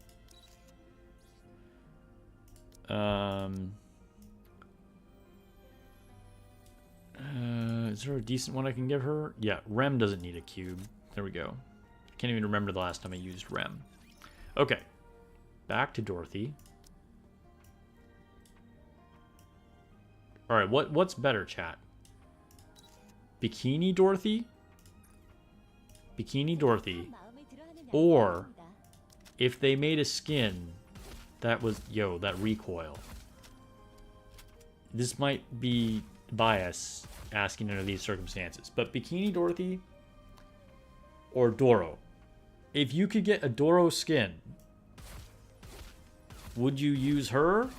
Is there a decent one I can give her? Yeah, Rem doesn't need a cube. There we go. Can't even remember the last time I used Rem. Okay. Back to Dorothy. Alright, what's better, chat? Bikini Dorothy? Bikini Dorothy. Or, if they made a skin that was, yo, that recoil. This might be bias asking under these circumstances, but Bikini Dorothy or Doro. If you could get a Doro skin, would you use her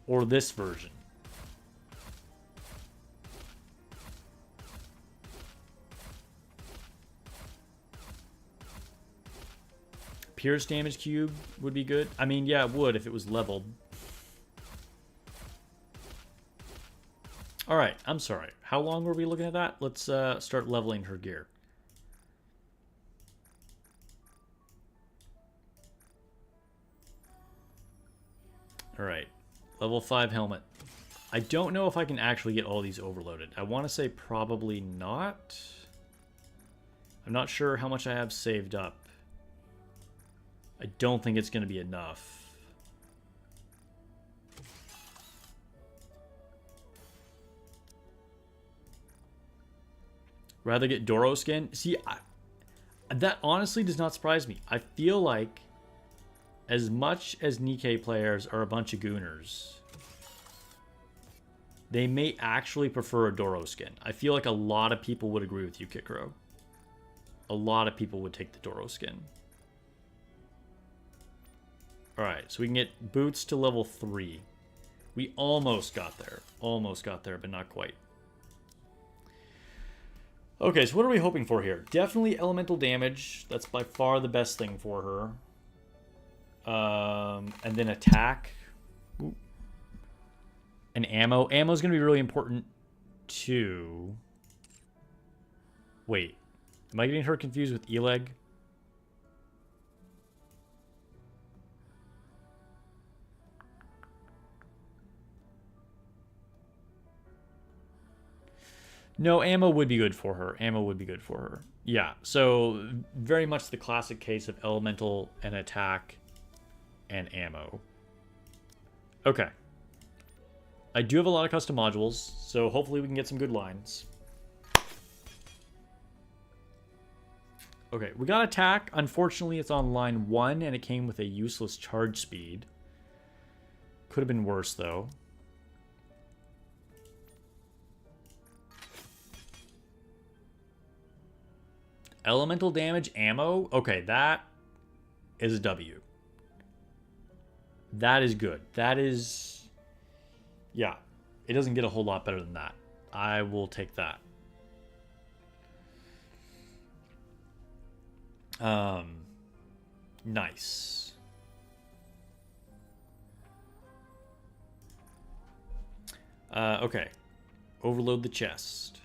or this version? Pierce damage cube would be good. I mean, yeah, it would if it was leveled. All right, I'm sorry. How long were we looking at that? Let's start leveling her gear. All right, level 5 helmet. I don't know if I can actually get all these overloaded. I want to say probably not. I'm not sure how much I have saved up. I don't think it's going to be enough. Rather get Doro skin? See, that honestly does not surprise me. I feel like as much as Nikke players are a bunch of gooners, they may actually prefer a Doro skin. I feel like a lot of people would agree with you, Kikro. A lot of people would take the Doro skin. Alright, so we can get boots to level 3. We almost got there. Almost got there, but not quite. Okay, so what are we hoping for here? Definitely elemental damage. That's by far the best thing for her. And then attack. Ooh. And ammo. Ammo is going to be really important too. Wait. Am I getting her confused with Eleg? No, ammo would be good for her. Ammo would be good for her. Yeah, so very much the classic case of elemental and attack and ammo. Okay. I do have a lot of custom modules, so hopefully we can get some good lines. Okay, we got attack. Unfortunately, it's on line 1, and it came with a useless charge speed. Could have been worse, though. Elemental damage, ammo. Okay, that is a W. That is good. That is... Yeah. It doesn't get a whole lot better than that. I will take that. Nice. Okay. Overload the chest.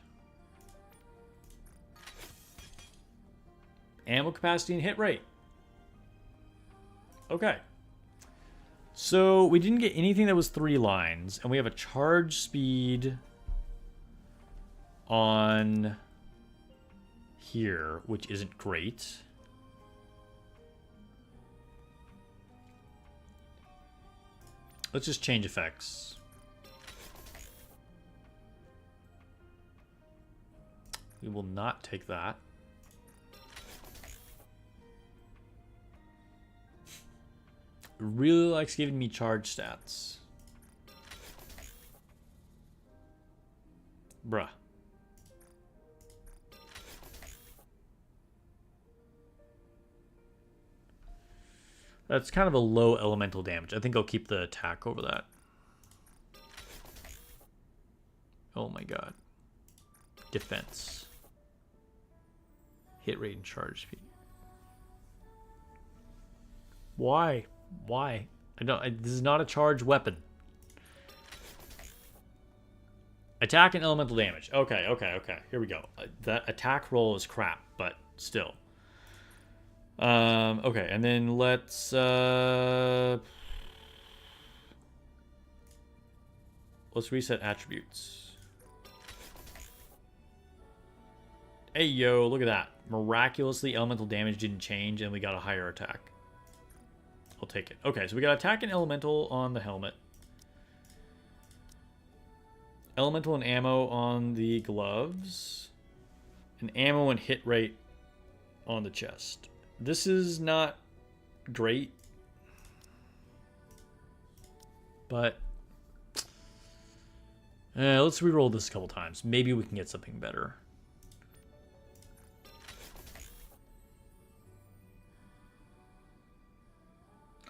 Ammo capacity and hit rate. Okay. So we didn't get anything that was 3 lines, and we have a charge speed on here, which isn't great. Let's just change effects. We will not take that. Really likes giving me charge stats. Bruh. That's kind of a low elemental damage. I think I'll keep the attack over that. Oh my god. Defense. Hit rate and charge speed. Why? Why? This is not a charged weapon. Attack and elemental damage. Okay, okay, okay. Here we go. That attack roll is crap, but still. Okay, and then let's reset attributes. Hey, yo, look at that. Miraculously, elemental damage didn't change, and we got a higher attack. I'll take it. Okay, so we got attack and elemental on the helmet. Elemental and ammo on the gloves. And ammo and hit rate on the chest. This is not great. But let's reroll this a couple times. Maybe we can get something better.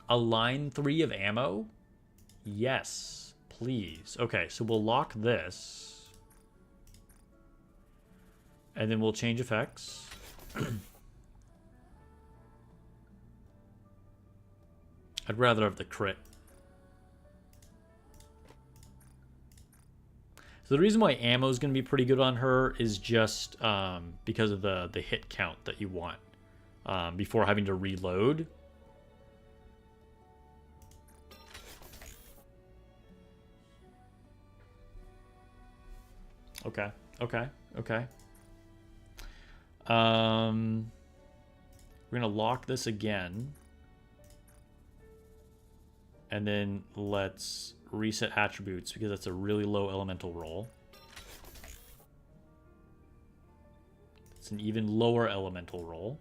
A line 3 of ammo? Yes, please. Okay, so we'll lock this. And then we'll change effects. I'd rather have the crit. So the reason why ammo is going to be pretty good on her is just because of the hit count that you want before having to reload. Okay, okay, okay. We're going to lock this again. And then let's reset attributes because that's a really low elemental roll. It's an even lower elemental roll.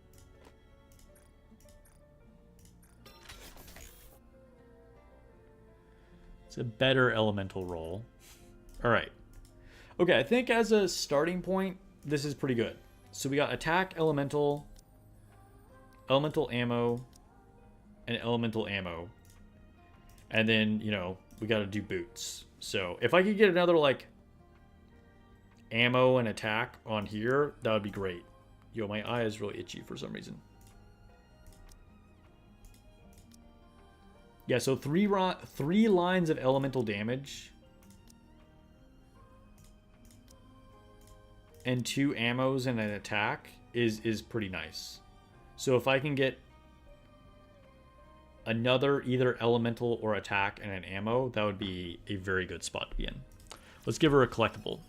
It's a better elemental roll. All right. Okay, I think as a starting point, this is pretty good. So we got attack, elemental, elemental ammo, and elemental ammo. And then, you know, we got to do boots. So if I could get another, like, ammo and attack on here, that would be great. Yo, my eye is really itchy for some reason. Yeah, so three lines of elemental damage. And 2 ammos and an attack is pretty nice. So if I can get another either elemental or attack and an ammo, that would be a very good spot to be in. Let's give her a collectible.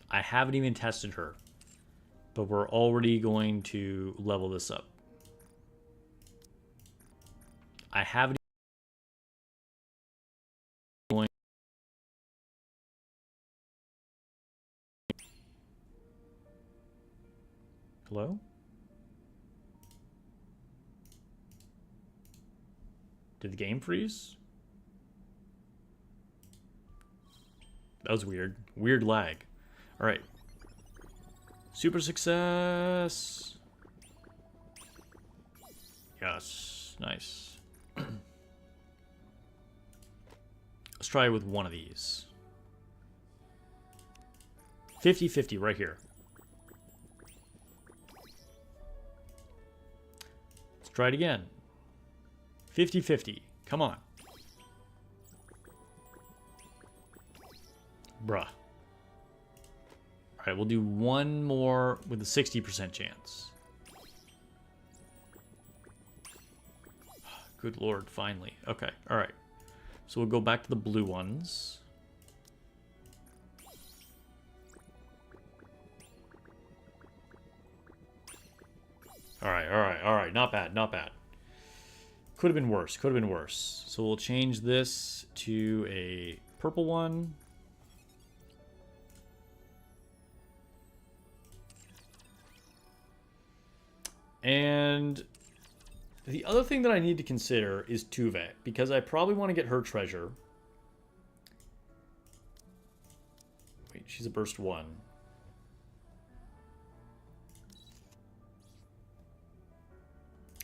I haven't even tested her, but we're already going to level this up. I haven't even... Hello? Did the game freeze? That was weird. Weird lag. All right. Super success. Yes. Nice. Let's try with one of these. 50-50 right here. Let's try it again. 50-50. Come on. Bruh. Alright, we'll do one more with a 60% chance. Good lord, finally. Okay, alright. So we'll go back to the blue ones. Alright. Not bad, not bad. Could have been worse, could have been worse. So we'll change this to a purple one. And the other thing that I need to consider is Tuve, because I probably want to get her treasure. Wait, she's a burst 1.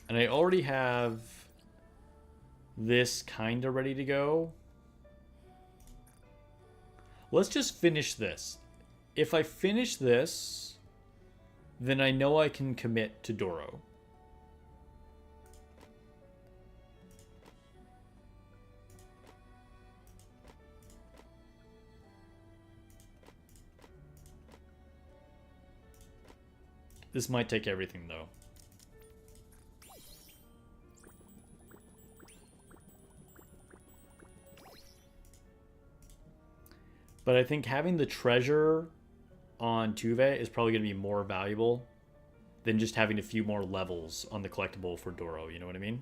And I already have this kind of ready to go. Let's just finish this. If I finish this, then I know I can commit to Doro. This might take everything, though. But I think having the treasure on Tuve is probably going to be more valuable than just having a few more levels on the collectible for Doro, you know what I mean?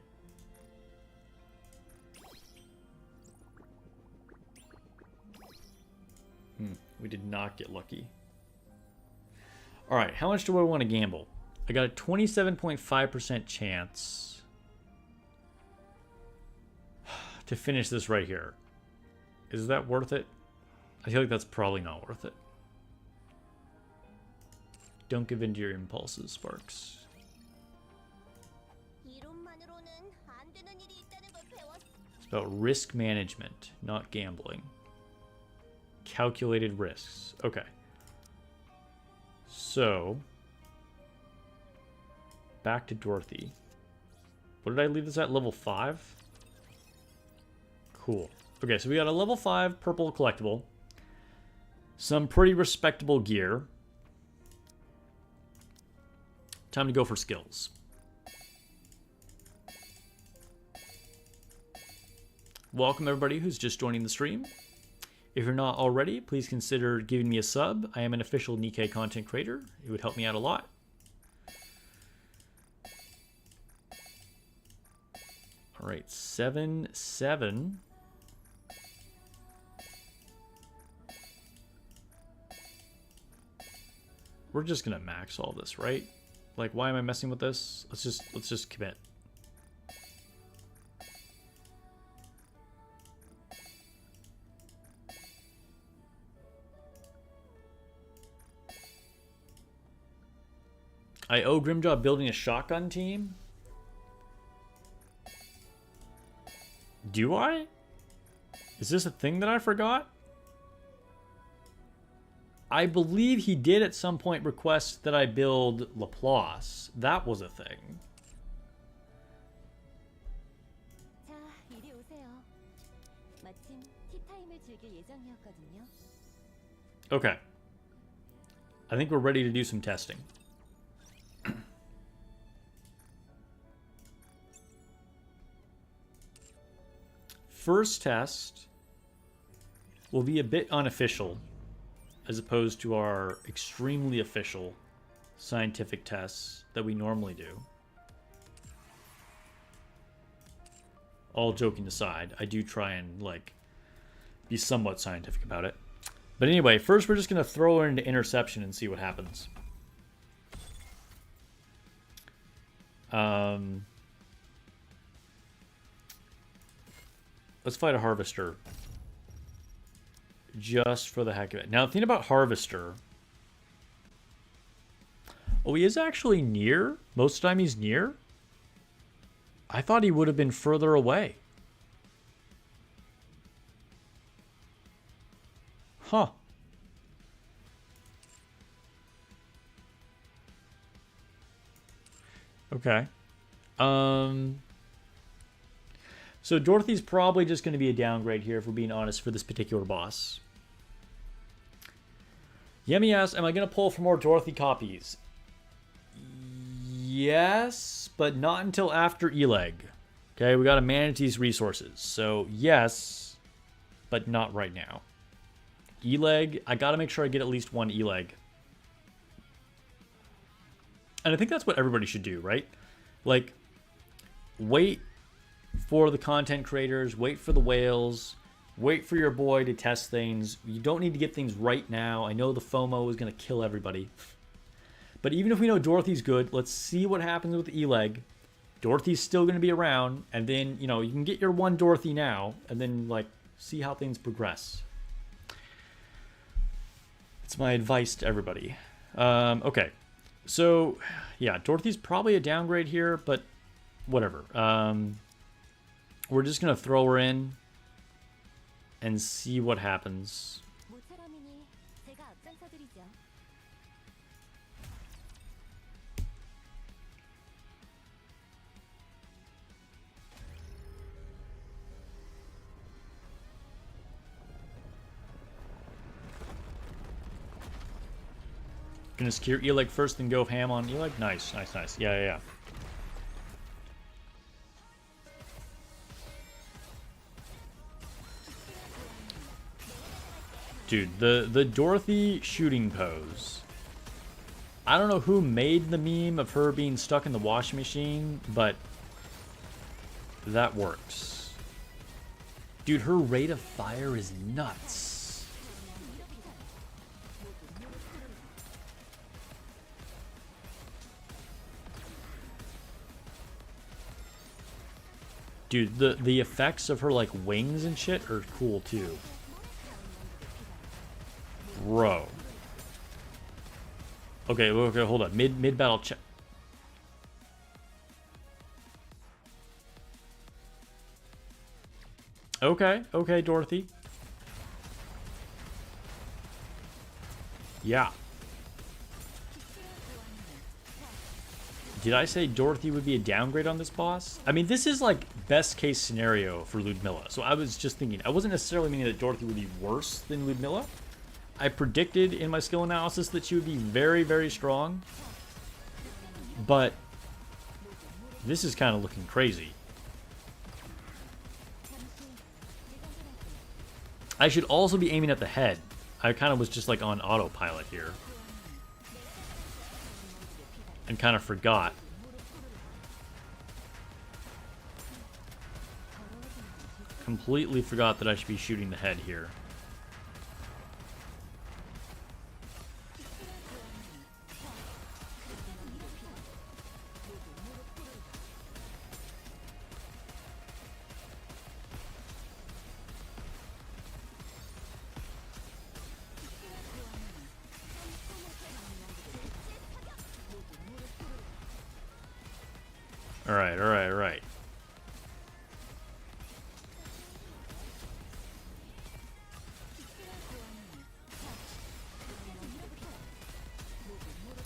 We did not get lucky. Alright, how much do I want to gamble? I got a 27.5% chance to finish this right here. Is that worth it? I feel like that's probably not worth it. Don't give in to your impulses, Sparks. It's about risk management, not gambling. Calculated risks. Okay. So, back to Dorothy. What did I leave this at? Level 5? Cool. Okay, so we got a level 5 purple collectible. Some pretty respectable gear. Time to go for skills. Welcome everybody who's just joining the stream. If you're not already, please consider giving me a sub. I am an official Nikke content creator. It would help me out a lot. All right, 7-7. We're just gonna max all this, right? Like, why am I messing with this? Let's just commit. I owe Grimjaw building a shotgun team. Do I? Is this a thing that I forgot? I believe he did at some point request that I build Laplace. That was a thing. Okay. I think we're ready to do some testing. First test will be a bit unofficial as opposed to our extremely official scientific tests that we normally do. All joking aside, I do try and like be somewhat scientific about it. But anyway, first we're just going to throw her into interception and see what happens. Let's fight a Harvester. Just for the heck of it. Now, the thing about Harvester... Oh, he is actually near. Most of the time he's near. I thought he would have been further away. Huh. Okay. So Dorothy's probably just going to be a downgrade here, if we're being honest, for this particular boss. Yemi asks, am I going to pull for more Dorothy copies? Yes, but not until after E-Leg. Okay, we got to manage these resources. So yes, but not right now. E-Leg, I got to make sure I get at least one E-Leg. And I think that's what everybody should do, right? Like, wait for the content creators, wait for the whales, wait for your boy to test things. You don't need to get things right now. I know the FOMO is going to kill everybody. But even if we know Dorothy's good, let's see what happens with E-Leg. Dorothy's still going to be around, and then, you know, you can get your one Dorothy now, and then, like, see how things progress. It's my advice to everybody. Okay. So, yeah, Dorothy's probably a downgrade here, but whatever. We're just going to throw her in and see what happens. Gonna secure E-Leg first, then go ham on E-Leg? Nice, nice, nice. Yeah, yeah, yeah. Dude, the Dorothy shooting pose. I don't know who made the meme of her being stuck in the washing machine, but that works. Dude, her rate of fire is nuts. Dude, the effects of her, like, wings and shit are cool, too. Bro. Okay, okay, hold up. Mid-battle check. Okay, okay, Dorothy. Yeah. Did I say Dorothy would be a downgrade on this boss? I mean, this is like best case scenario for Ludmilla. So I was just thinking, I wasn't necessarily meaning that Dorothy would be worse than Ludmilla. I predicted in my skill analysis that she would be very, very strong. But this is kind of looking crazy. I should also be aiming at the head. I kind of was just like on autopilot here. And kind of forgot. Completely forgot that I should be shooting the head here. Alright, alright, alright.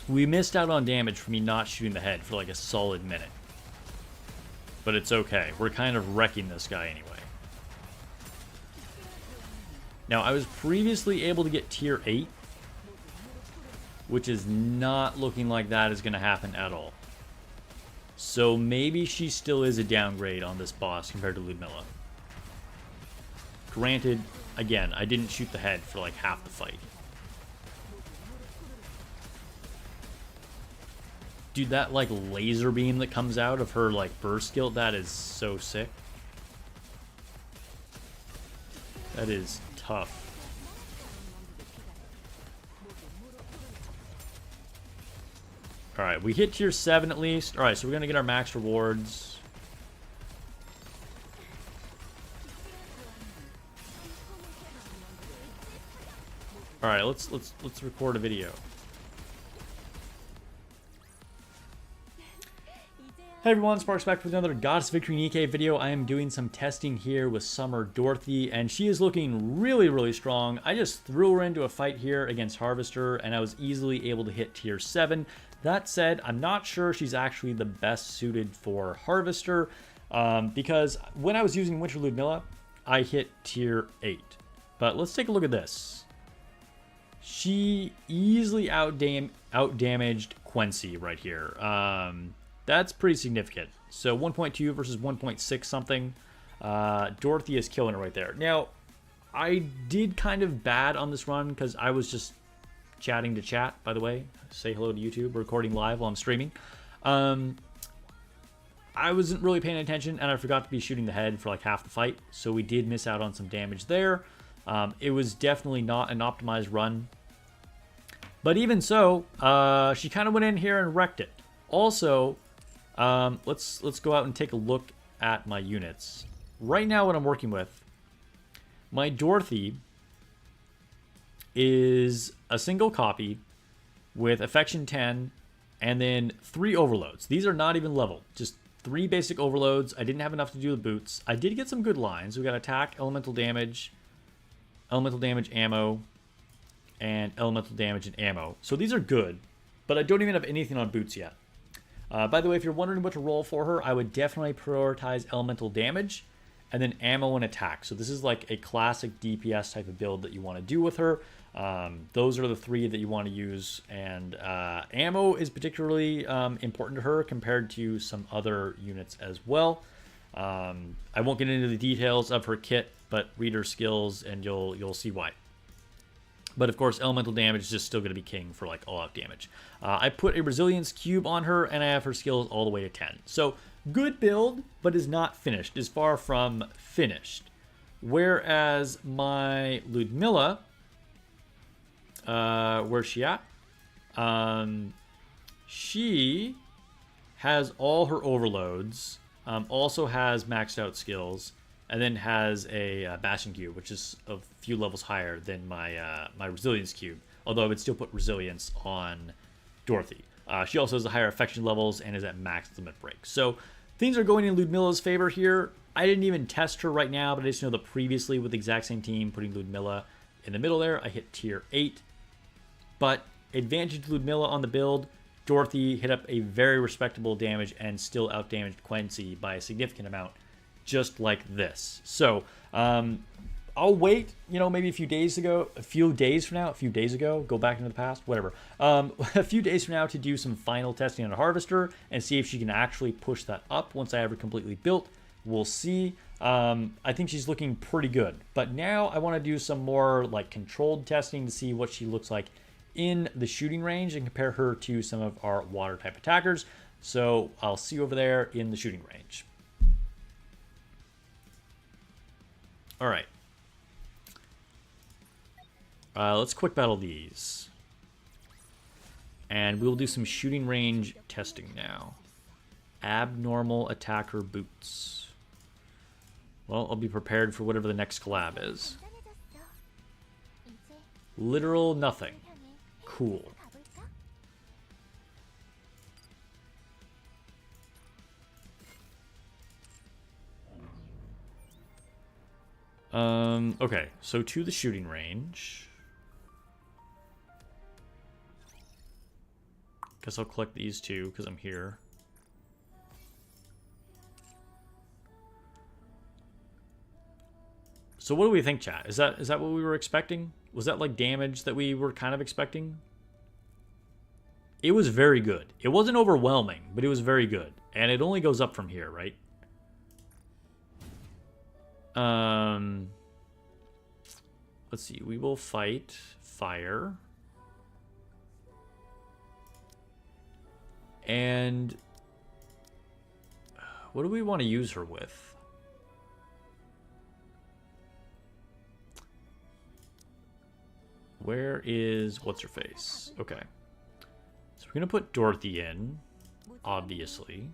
We missed out on damage for me not shooting the head for like a solid minute. But it's okay. We're kind of wrecking this guy anyway. Now, I was previously able to get tier 8, which is not looking like that is going to happen at all. So maybe she still is a downgrade on this boss compared to Ludmilla. Granted, again, I didn't shoot the head for like half the fight. Dude, that like laser beam that comes out of her like burst skill, that is so sick. That is tough. Alright, we hit tier 7 at least. Alright, so we're gonna get our max rewards. Alright, let's record a video. Hey everyone, Sparks back with another Goddess Victory Nikke video. I am doing some testing here with Summer Dorothy, and she is looking really, really strong. I just threw her into a fight here against Harvester, and I was easily able to hit tier 7. That said, I'm not sure she's actually the best suited for Harvester, because when I was using Winter Ludmilla, I hit tier 8. But let's take a look at this. She easily outdamaged Quincy right here. That's pretty significant. So 1.2 versus 1.6 something. Dorothy is killing it right there. Now, I did kind of bad on this run because I was just chatting to chat, by the way. Say hello to YouTube, recording live while I'm streaming. I wasn't really paying attention, and I forgot to be shooting the head for like half the fight. So we did miss out on some damage there. It was definitely not an optimized run. But even so, she kind of went in here and wrecked it. Also, let's go out and take a look at my units. Right now what I'm working with, my Dorothy is a single copy with Affection 10 and then 3 overloads. These are not even leveled, just 3 basic overloads. I didn't have enough to do the boots. I did get some good lines. We got attack, elemental damage, ammo, and elemental damage and ammo. So these are good, but I don't even have anything on boots yet. By the way, if you're wondering what to roll for her, I would definitely prioritize elemental damage and then ammo and attack. So this is like a classic DPS type of build that you want to do with her. Those are the 3 that you want to use, and ammo is particularly important to her compared to some other units as well. I won't get into the details of her kit, but read her skills and you'll see why. But of course, elemental damage is just still going to be king for like all-out damage. I put a resilience cube on her, and I have her skills all the way to 10. So good build, but is not finished. Is far from finished. Whereas my Ludmilla, where's she at? She has all her overloads. Also has maxed out skills. And then has a Bastion Cube, which is a few levels higher than my my Resilience Cube. Although I would still put Resilience on Dorothy. She also has the higher Affection levels and is at max limit break. So things are going in Ludmilla's favor here. I didn't even test her right now, but I just know that previously with the exact same team, putting Ludmilla in the middle there, I hit tier 8. But advantage to Ludmilla on the build. Dorothy hit up a very respectable damage and still outdamaged Quincy by a significant amount, just like this. So, I'll wait, maybe a few days from now, go back into the past, whatever. A few days from now to do some final testing on a harvester and see if she can actually push that up once I have her completely built. We'll see. I think she's looking pretty good. But now I want to do some more like controlled testing to see what she looks like in the shooting range and compare her to some of our water type attackers. So I'll see you over there in the shooting range. All right. Let's quick battle these. And we'll do some shooting range testing now. Abnormal attacker boots. Well, I'll be prepared for whatever the next collab is. Literal nothing. Cool. Okay, so to the shooting range. Guess I'll collect these two because I'm here. So what do we think, chat? Is that what we were expecting? Was that like damage that we were kind of expecting? It was very good. It wasn't overwhelming, but it was very good. And it only goes up from here, right? Let's see. We will fight fire. And what do we want to use her with? Where is what's her face? Okay. So we're going to put Dorothy in, obviously.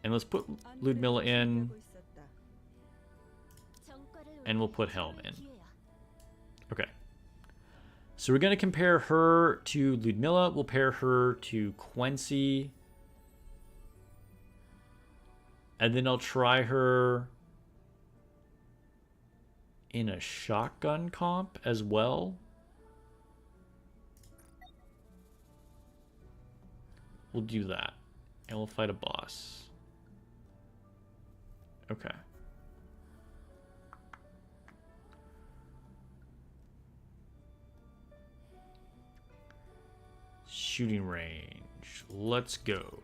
And let's put Ludmilla in. And we'll put Helm in. Okay. So we're going to compare her to Ludmilla. We'll pair her to Quincy. And then I'll try her in a shotgun comp as well. We'll do that. And we'll fight a boss. Okay. Shooting range. Let's go.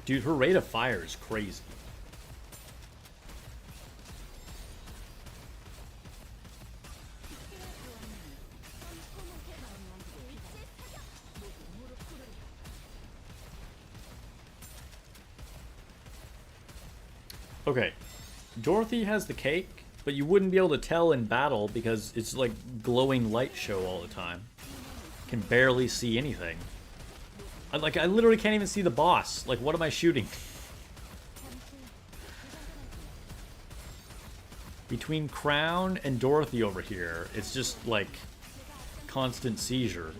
Dude, her rate of fire is crazy. Okay, Dorothy has the cake, but you wouldn't be able to tell in battle because it's like glowing light show all the time. Can barely see anything. I literally can't even see the boss. Like, what am I shooting? Between Crown and Dorothy over here, it's just like constant seizure.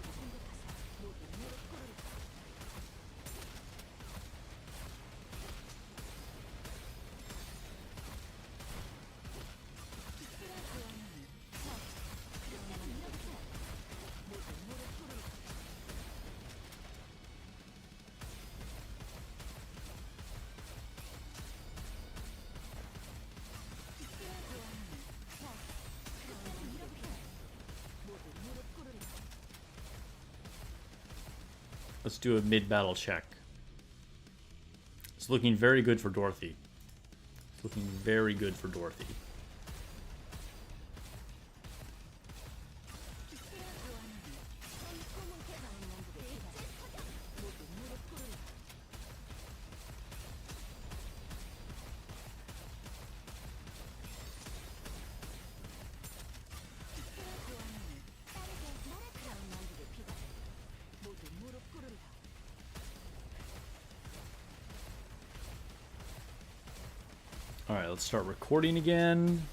Let's do a mid-battle check. It's looking very good for Dorothy. It's looking very good for Dorothy. Alright, let's start recording again.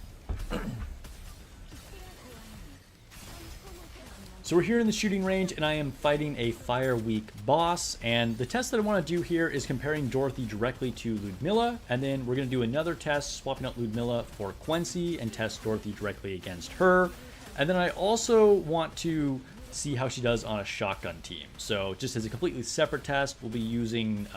So we're here in the shooting range, and I am fighting a Fire Week boss, and the test that I want to do here is comparing Dorothy directly to Ludmilla, and then we're going to do another test swapping out Ludmilla for Quincy and test Dorothy directly against her. And then I also want to see how she does on a shotgun team. So just as a completely separate test, we'll be using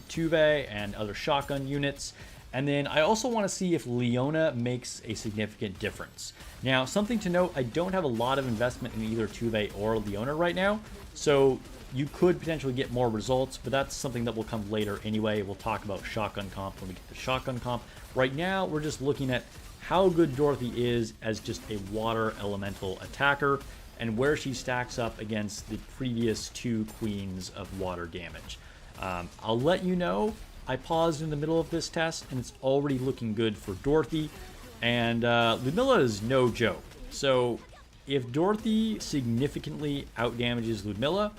Tuve and other shotgun units. And then I also want to see if Leona makes a significant difference. Now, something to note, I don't have a lot of investment in either Tuve or Leona right now, so you could potentially get more results, but that's something that will come later anyway. We'll talk about shotgun comp when we get to shotgun comp. Right now, we're just looking at how good Dorothy is as just a water elemental attacker and where she stacks up against the previous two queens of water damage. I'll let you know. I paused in the middle of this test, and it's already looking good for Dorothy. And Ludmilla is no joke. So if Dorothy significantly outdamages Ludmilla,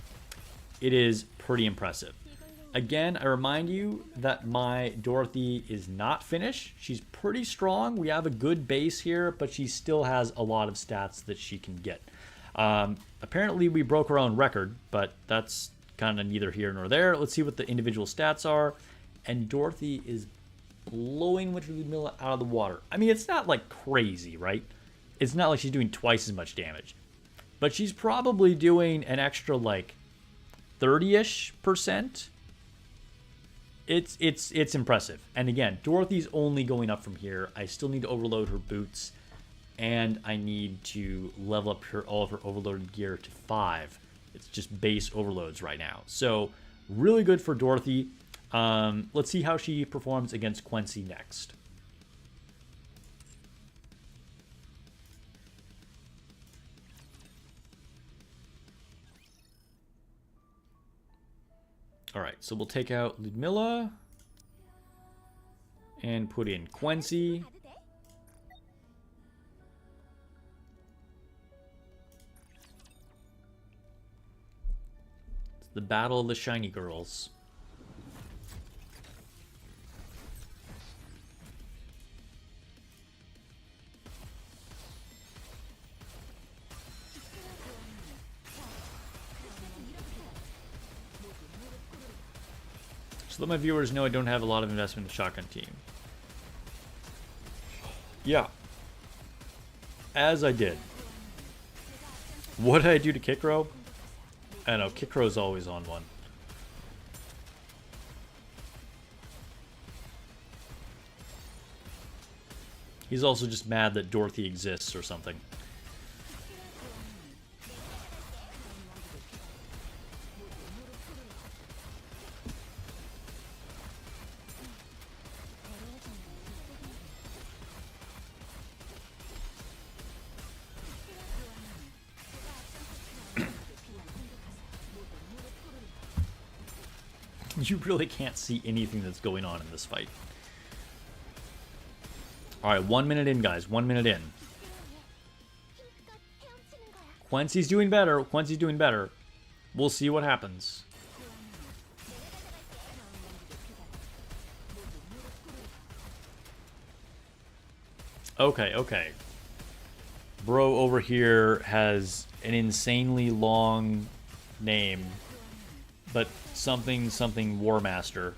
it is pretty impressive. Again, I remind you that my Dorothy is not finished. She's pretty strong. We have a good base here, but she still has a lot of stats that she can get. Apparently, we broke our own record, but that's kind of neither here nor there. Let's see what the individual stats are. And Dorothy is blowing Ludmilla out of the water. I mean, it's not like crazy, right? It's not like she's doing twice as much damage. But she's probably doing an extra like 30-ish%. It's impressive. And again, Dorothy's only going up from here. I still need to overload her boots. And I need to level up all of her overloaded gear to 5. It's just base overloads right now. So really good for Dorothy. Let's see how she performs against Quincy next. Alright, so we'll take out Ludmilla and put in Quincy. It's the battle of the shiny girls. So let my viewers know I don't have a lot of investment in the shotgun team. Yeah. As I did. What did I do to Kikro? I don't know, Kikro's always on one. He's also just mad that Dorothy exists or something. You really can't see anything that's going on in this fight. Alright, 1 minute in, guys. 1 minute in. Quincy's doing better. Quincy's doing better. We'll see what happens. Okay, okay. Bro over here has an insanely long name, but something War Master.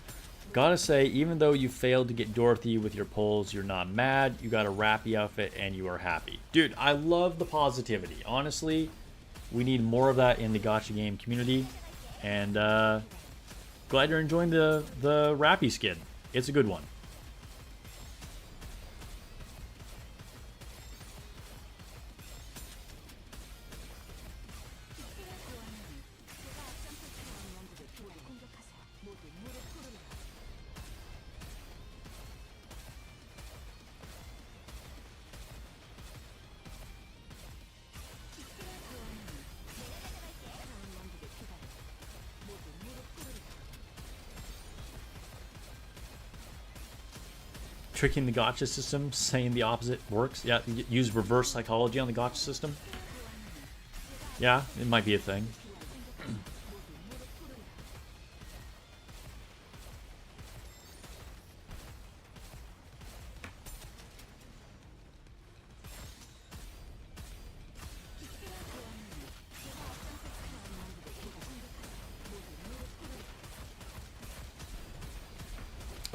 Gotta say, even though you failed to get Dorothy with your pulls, you're not mad. You got a Rappy outfit and you are happy. Dude, I love the positivity. Honestly, we need more of that in the gacha game community. And glad you're enjoying the Rappy skin. It's a good one. Tricking the gacha system, saying the opposite works. Yeah, use reverse psychology on the gacha system. Yeah, it might be a thing.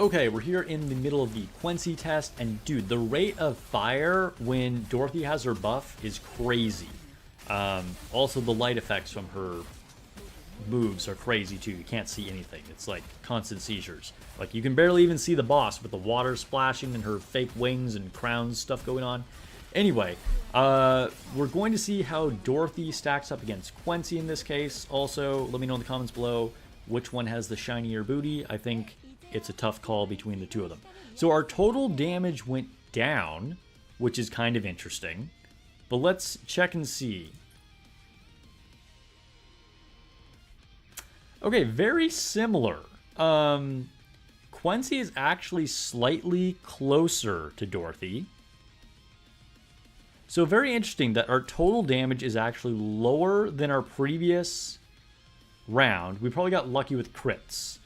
Okay, we're here in the middle of the Quincy test, and dude, the rate of fire when Dorothy has her buff is crazy. Also, the light effects from her moves are crazy too. You can't see anything. It's like constant seizures. Like, you can barely even see the boss with the water splashing and her fake wings and crowns stuff going on. Anyway, we're going to see how Dorothy stacks up against Quincy in this case. Also, let me know in the comments below which one has the shinier booty. I think it's a tough call between the two of them. So our total damage went down, which is kind of interesting. But let's check and see. Okay, very similar. Quincy is actually slightly closer to Dorothy. So very interesting that our total damage is actually lower than our previous round. We probably got lucky with crits.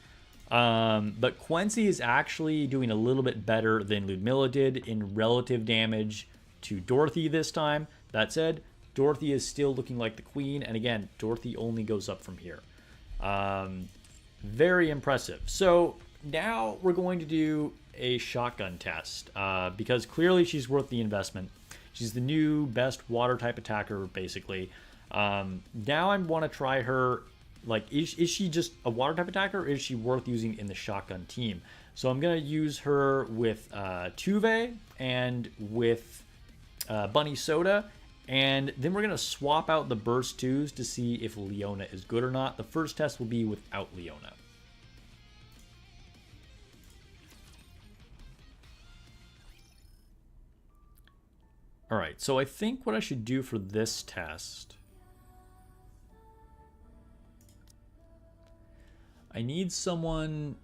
But Quincy is actually doing a little bit better than Ludmilla did in relative damage to Dorothy this time. That said, Dorothy is still looking like the queen. And again, Dorothy only goes up from here. Very impressive. So now we're going to do a shotgun test because clearly she's worth the investment. She's the new best water type attacker, basically. Now I want to try her. Like, is she just a water type attacker, or is she worth using in the shotgun team? So I'm going to use her with Tuve and with Bunny Soda. And then we're going to swap out the burst 2s to see if Leona is good or not. The first test will be without Leona. Alright, so I think what I should do for this test... I need someone...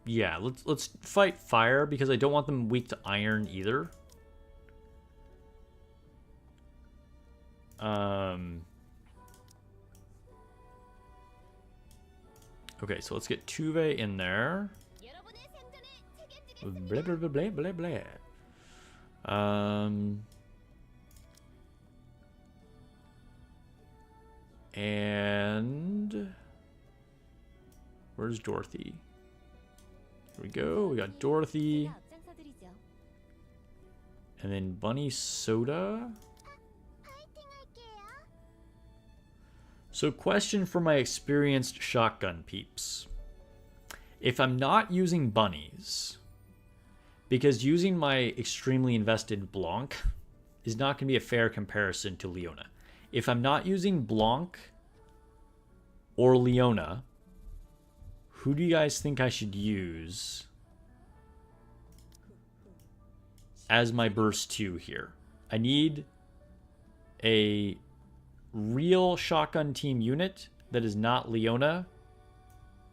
Yeah, let's fight fire because I don't want them weak to iron either. Okay, so let's get Tuve in there. Blah, blah, blah, blah, blah, blah. And where's Dorothy? Here we go. We got Dorothy. And then Bunny Soda. So question for my experienced shotgun peeps. If I'm not using bunnies, because using my extremely invested Blanc is not going to be a fair comparison to Leona. If I'm not using Blanc or Leona, who do you guys think I should use as my burst 2 here? I need a real shotgun team unit that is not Leona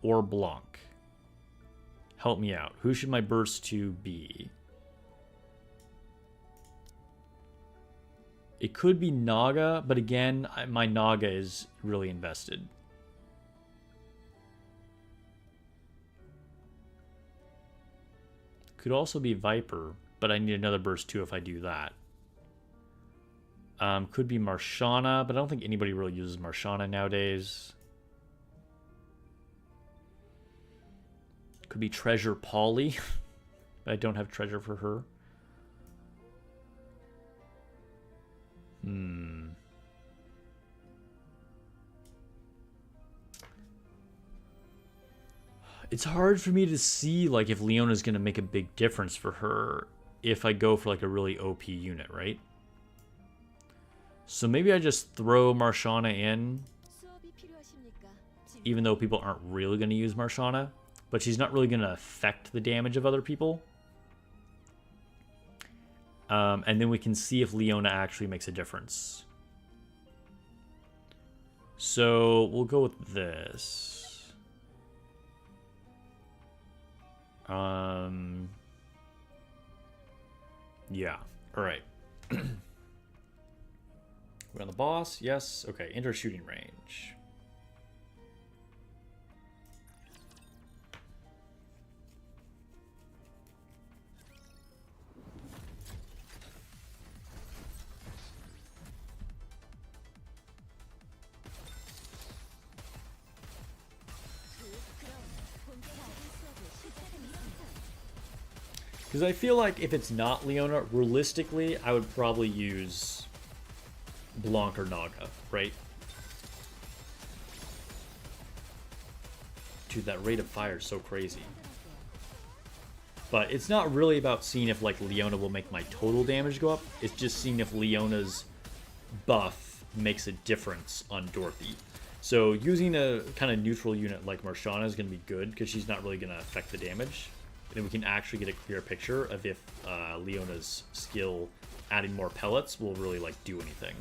or Blanc. Help me out. Who should my burst 2 be? It could be Naga, but again, my Naga is really invested. Could also be Viper, but I need another burst 2 if I do that. Could be Marshana, but I don't think anybody really uses Marshana nowadays. Could be Treasure Polly. But I don't have treasure for her. It's hard for me to see like if Leona's going to make a big difference for her if I go for like a really OP unit, right? So maybe I just throw Marshana in, even though people aren't really going to use Marshana, but she's not really going to affect the damage of other people. And then we can see if Leona actually makes a difference. So we'll go with this. Yeah. All right. We're on the boss. Yes. Okay. Enter shooting range. Because I feel like if it's not Leona, realistically, I would probably use Blanc or Naga, right? Dude, that rate of fire is so crazy. But it's not really about seeing if, like, Leona will make my total damage go up. It's just seeing if Leona's buff makes a difference on Dorothy. So using a kind of neutral unit like Marshana is going to be good because she's not really going to affect the damage. And then we can actually get a clear picture of if Leona's skill adding more pellets will really, like, do anything.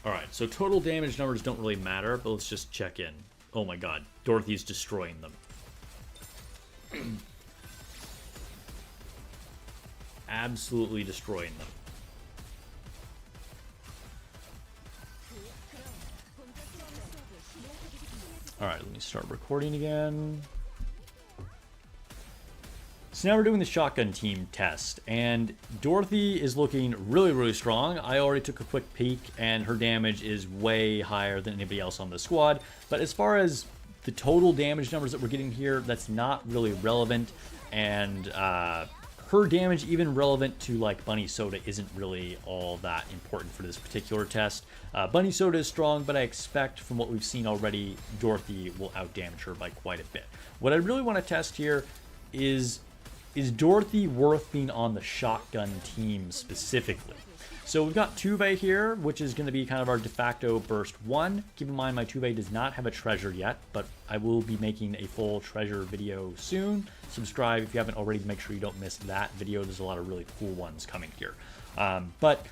Alright, so total damage numbers don't really matter, but let's just check in. Oh my god, Dorothy's destroying them. Absolutely destroying them. Alright, let me start recording again. So now we're doing the shotgun team test, and Dorothy is looking really, really strong. I already took a quick peek, and her damage is way higher than anybody else on the squad. But as far as the total damage numbers that we're getting here, that's not really relevant, and her damage, even relevant to, like, Bunny Soda, isn't really all that important for this particular test. Bunny Soda is strong, but I expect from what we've seen already, Dorothy will outdamage her by quite a bit. What I really want to test here is Dorothy worth being on the shotgun team specifically? So we've got Tuve here, which is going to be kind of our de facto burst 1. Keep in mind my Tuve does not have a treasure yet, but I will be making a full treasure video soon. Subscribe if you haven't already to make sure you don't miss that video. There's a lot of really cool ones coming here. But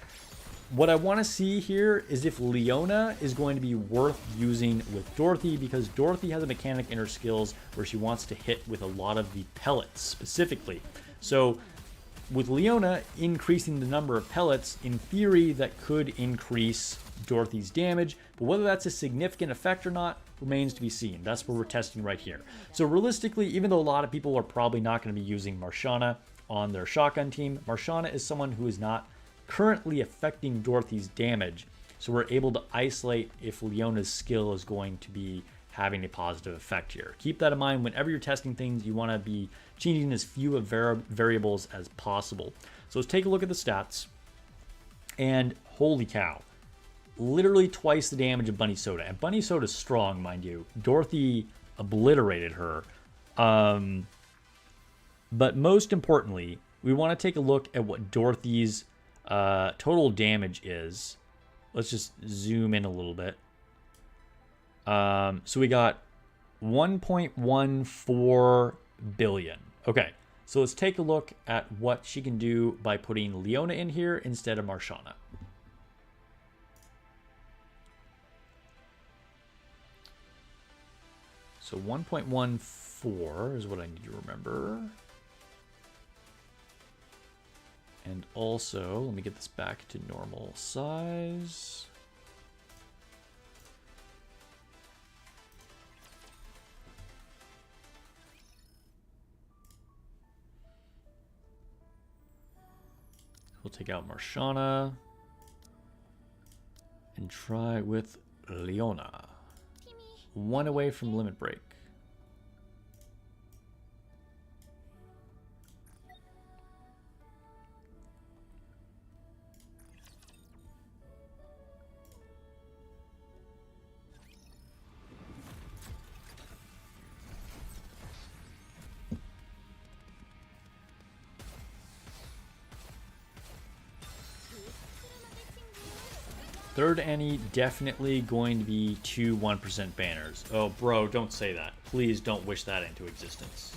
what I want to see here is if Leona is going to be worth using with Dorothy, because Dorothy has a mechanic in her skills where she wants to hit with a lot of the pellets specifically. So with Leona increasing the number of pellets, in theory that could increase Dorothy's damage, but whether that's a significant effect or not remains to be seen. That's what we're testing right here. So realistically, even though a lot of people are probably not going to be using Marshana on their shotgun team, Marshana is someone who is not currently affecting Dorothy's damage, so we're able to isolate if Leona's skill is going to be having a positive effect here. Keep that in mind whenever you're testing things. You want to be changing as few of variables as possible. So let's take a look at the stats, and holy cow, literally twice the damage of Bunny Soda. And Bunny Soda's strong, mind you. Dorothy obliterated her. But most importantly, we want to take a look at what Dorothy's total damage is. Let's just zoom in a little bit. So we got 1.14 billion. Okay, so let's take a look at what she can do by putting Leona in here instead of Marshana. So 1.14 is what I need to remember. And also, let me get this back to normal size. We'll take out Marshana and try with Leona. One away from limit break. third Annie definitely going to be 2 1% banners. Oh, bro, don't say that. Please don't wish that into existence.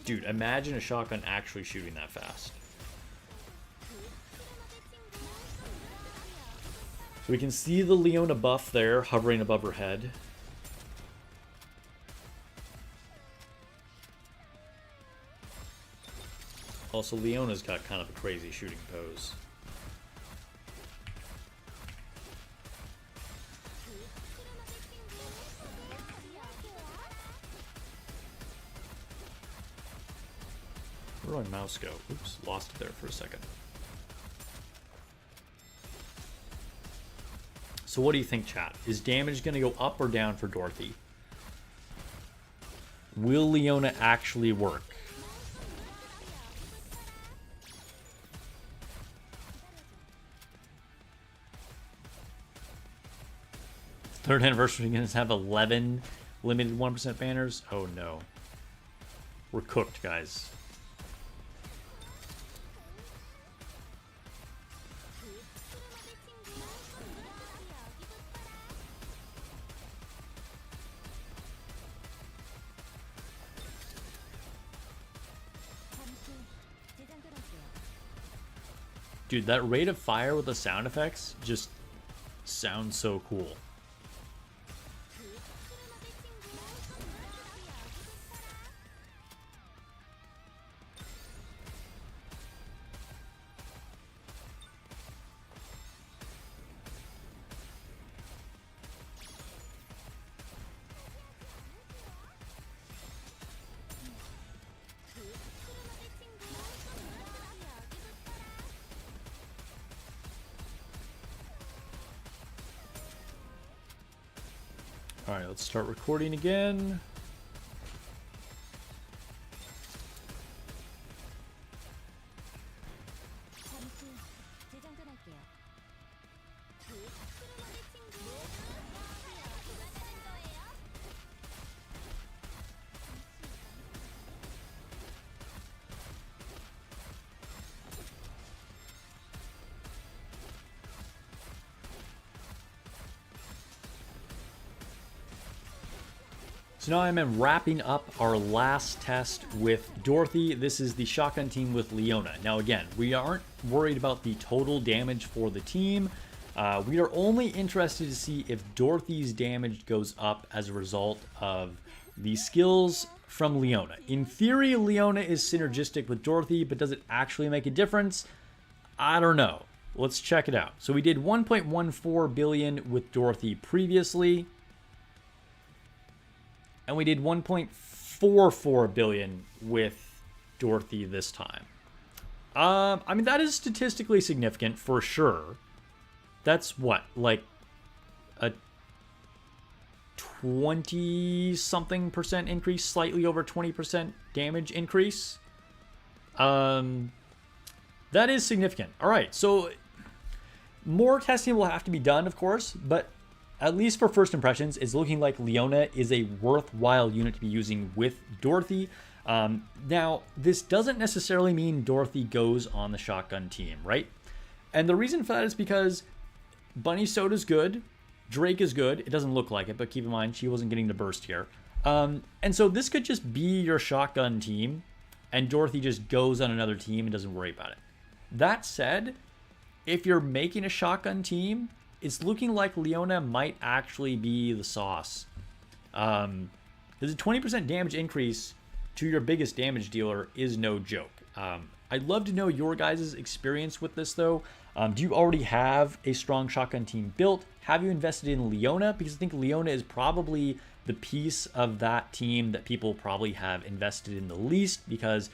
Dude, imagine a shotgun actually shooting that fast. So we can see the Leona buff there hovering above her head. Also, Leona's got kind of a crazy shooting pose. Where did my mouse go? Oops, lost it there for a second. So what do you think, chat? Is damage going to go up or down for Dorothy? Will Leona actually work? Third anniversary is going to have 11 limited 1% banners? Oh no. We're cooked, guys. Dude, that rate of fire with the sound effects just sounds so cool. Alright, let's start recording again. So now I'm wrapping up our last test with Dorothy. This is the shotgun team with Leona. Now again, we aren't worried about the total damage for the team. We are only interested to see if Dorothy's damage goes up as a result of the skills from Leona. In theory, Leona is synergistic with Dorothy, but does it actually make a difference? I don't know. Let's check it out. So we did 1.14 billion with Dorothy previously. And we did 1.44 billion with Dorothy this time. I mean, that is statistically significant for sure. That's what, like a 20-something% increase, slightly over 20% damage increase. That is significant. All right, so more testing will have to be done, of course, but at least for first impressions, it's looking like Leona is a worthwhile unit to be using with Dorothy. Now, this doesn't necessarily mean Dorothy goes on the shotgun team, right? And the reason for that is because Bunny Soda's good, Drake is good. It doesn't look like it, but keep in mind, she wasn't getting the burst here. And so this could just be your shotgun team, and Dorothy just goes on another team and doesn't worry about it. That said, if you're making a shotgun team, it's looking like Leona might actually be the sauce. There's a 20% damage increase to your biggest damage dealer is no joke. I'd love to know your guys' experience with this, though. Do you already have a strong shotgun team built? Have you invested in Leona? Because I think Leona is probably the piece of that team that people probably have invested in the least, because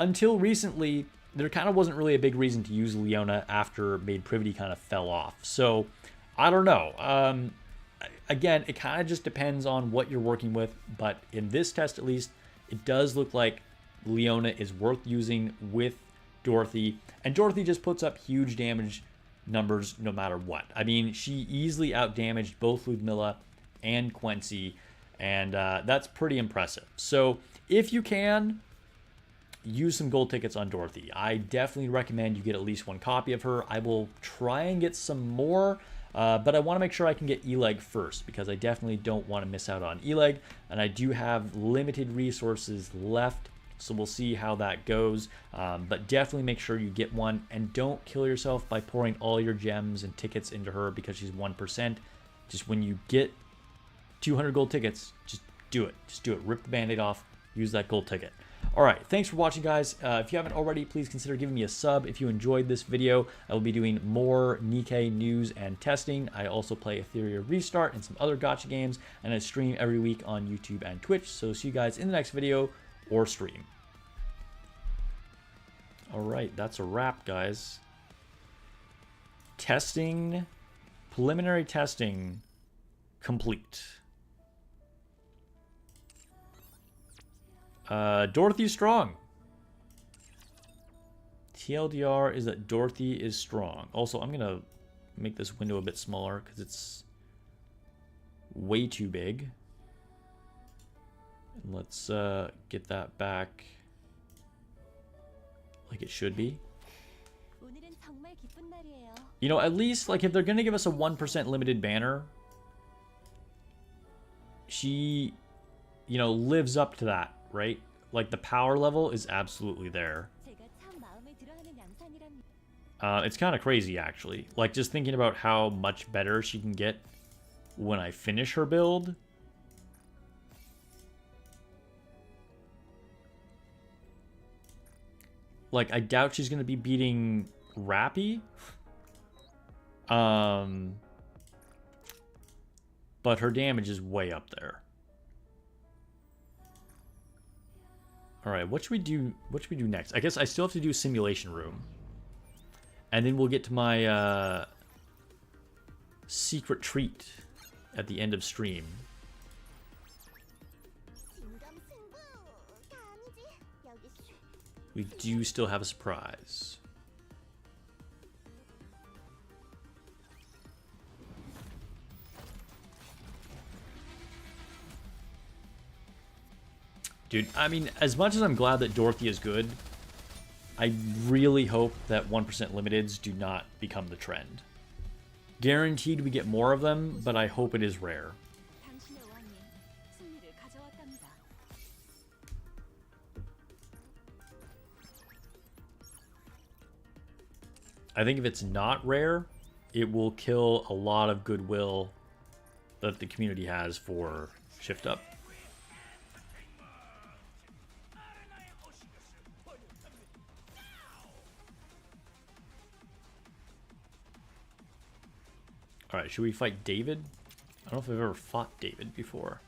until recently, there kind of wasn't really a big reason to use Leona after Maid Privity kind of fell off. So, I don't know. Again, it kind of just depends on what you're working with, but in this test at least, it does look like Leona is worth using with Dorothy, and Dorothy just puts up huge damage numbers no matter what. I mean, she easily outdamaged both Ludmilla and Quincy, and that's pretty impressive. So if you can, use some gold tickets on Dorothy. I definitely recommend you get at least one copy of her. I will try and get some more, but I want to make sure I can get E-Leg first, because I definitely don't want to miss out on E-Leg, and I do have limited resources left, so we'll see how that goes. But definitely make sure you get one, and don't kill yourself by pouring all your gems and tickets into her because she's 1%. Just when you get 200 gold tickets, just do it. Just do it. Rip the band-aid off. Use that gold ticket. All right, thanks for watching, guys. If you haven't already, please consider giving me a sub. If you enjoyed this video, I will be doing more Nikke news and testing. I also play Etheria Restart and some other gacha games, and I stream every week on YouTube and Twitch. So see you guys in the next video or stream. All right, that's a wrap, guys. Testing, preliminary testing complete. Dorothy's strong. TLDR is that Dorothy is strong. Also, I'm gonna make this window a bit smaller because it's way too big. And let's get that back like it should be. You know, at least like if they're gonna give us a 1% limited banner, she, you know, lives up to that. Right? Like the power level is absolutely there. It's kind of crazy, actually. Like just thinking about how much better she can get when I finish her build. Like I doubt she's going to be beating Rappy. But her damage is way up there. All right, what should we do? What should we do next? I guess I still have to do simulation room, and then we'll get to my secret treat at the end of stream. We do still have a surprise. Dude, I mean, as much as I'm glad that Dorothy is good, I really hope that 1% limiteds do not become the trend. Guaranteed we get more of them, but I hope it is rare. I think if it's not rare, it will kill a lot of goodwill that the community has for Shift Up. Alright, should we fight David? I don't know if I've ever fought David before.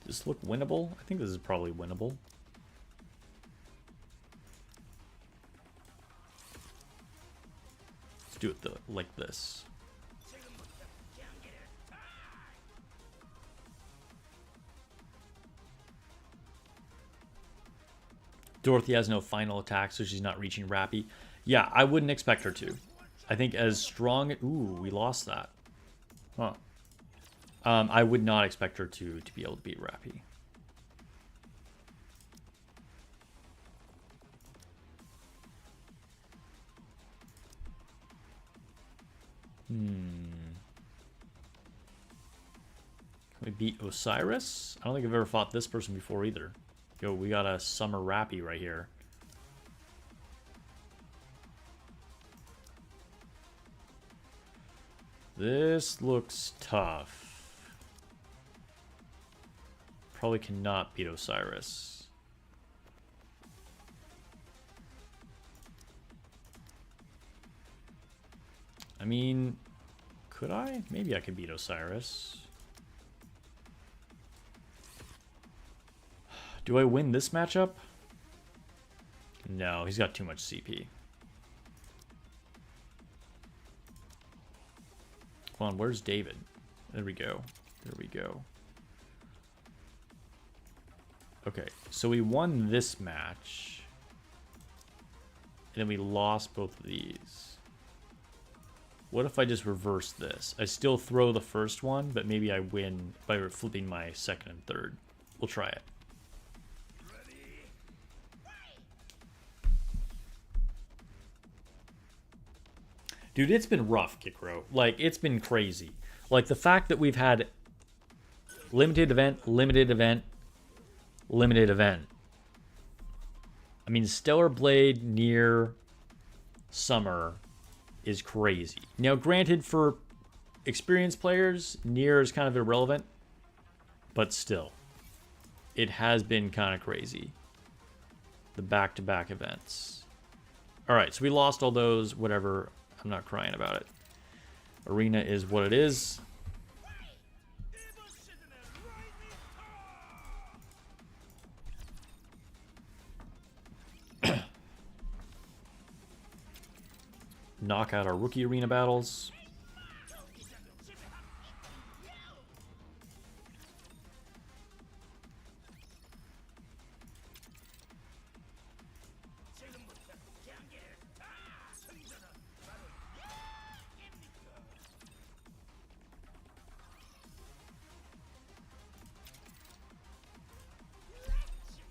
Does this look winnable? I think this is probably winnable. Let's do it like this. Dorothy has no final attack, so she's not reaching Rappy. Yeah, I wouldn't expect her to. I think as strong... Ooh, we lost that. Huh. I would not expect her to be able to beat Rappy. Can we beat Osiris? I don't think I've ever fought this person before either. Yo, we got a Summer Rappy right here. This looks tough. Probably cannot beat Osiris. I mean, could I? Maybe I could beat Osiris. Do I win this matchup? No, he's got too much CP. Come on, where's David? There we go. There we go. Okay, so we won this match. And then we lost both of these. What if I just reverse this? I still throw the first one, but maybe I win by flipping my second and third. We'll try it. Dude, it's been rough, Kikro. Like, it's been crazy. Like, the fact that we've had limited event, limited event, limited event. I mean, Stellar Blade near Summer is crazy. Now, granted, for experienced players, near is kind of irrelevant. But still, it has been kind of crazy. The back-to-back events. Alright, so we lost all those, whatever. I'm not crying about it. Arena is what it is. Knock out our rookie arena battles.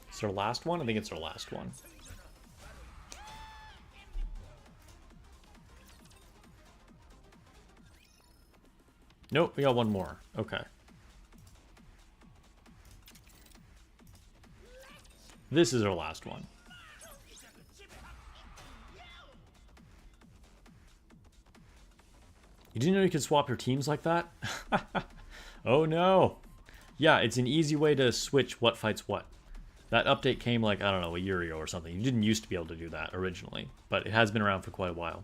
It's our last one? I think it's our last one. Nope, we got one more. Okay. This is our last one. You didn't know you could swap your teams like that? Oh no. Yeah, it's an easy way to switch what fights what. That update came like, I don't know, a year ago or something. You didn't used to be able to do that originally, but it has been around for quite a while.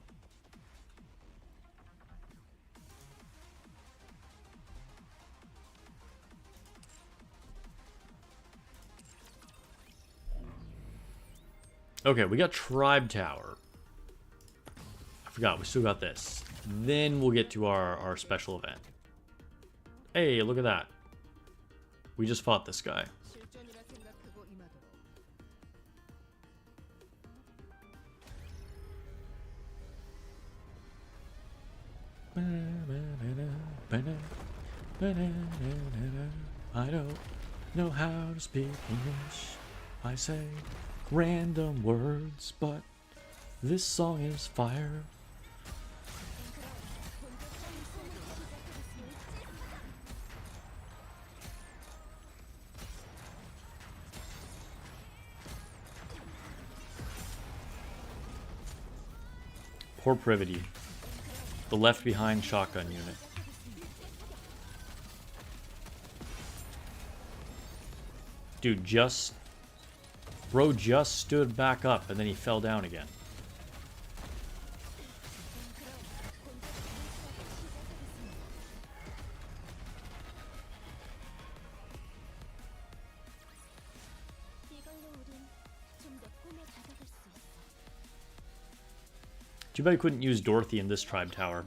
Okay, we got Tribe Tower. I forgot, we still got this. Then we'll get to our special event. Hey, look at that. We just fought this guy. I don't know how to speak English. I say random words, but this song is fire. Poor Privity. The left behind shotgun unit. Dude, bro just stood back up and then he fell down again. Too bad I couldn't use Dorothy in this Tribe Tower.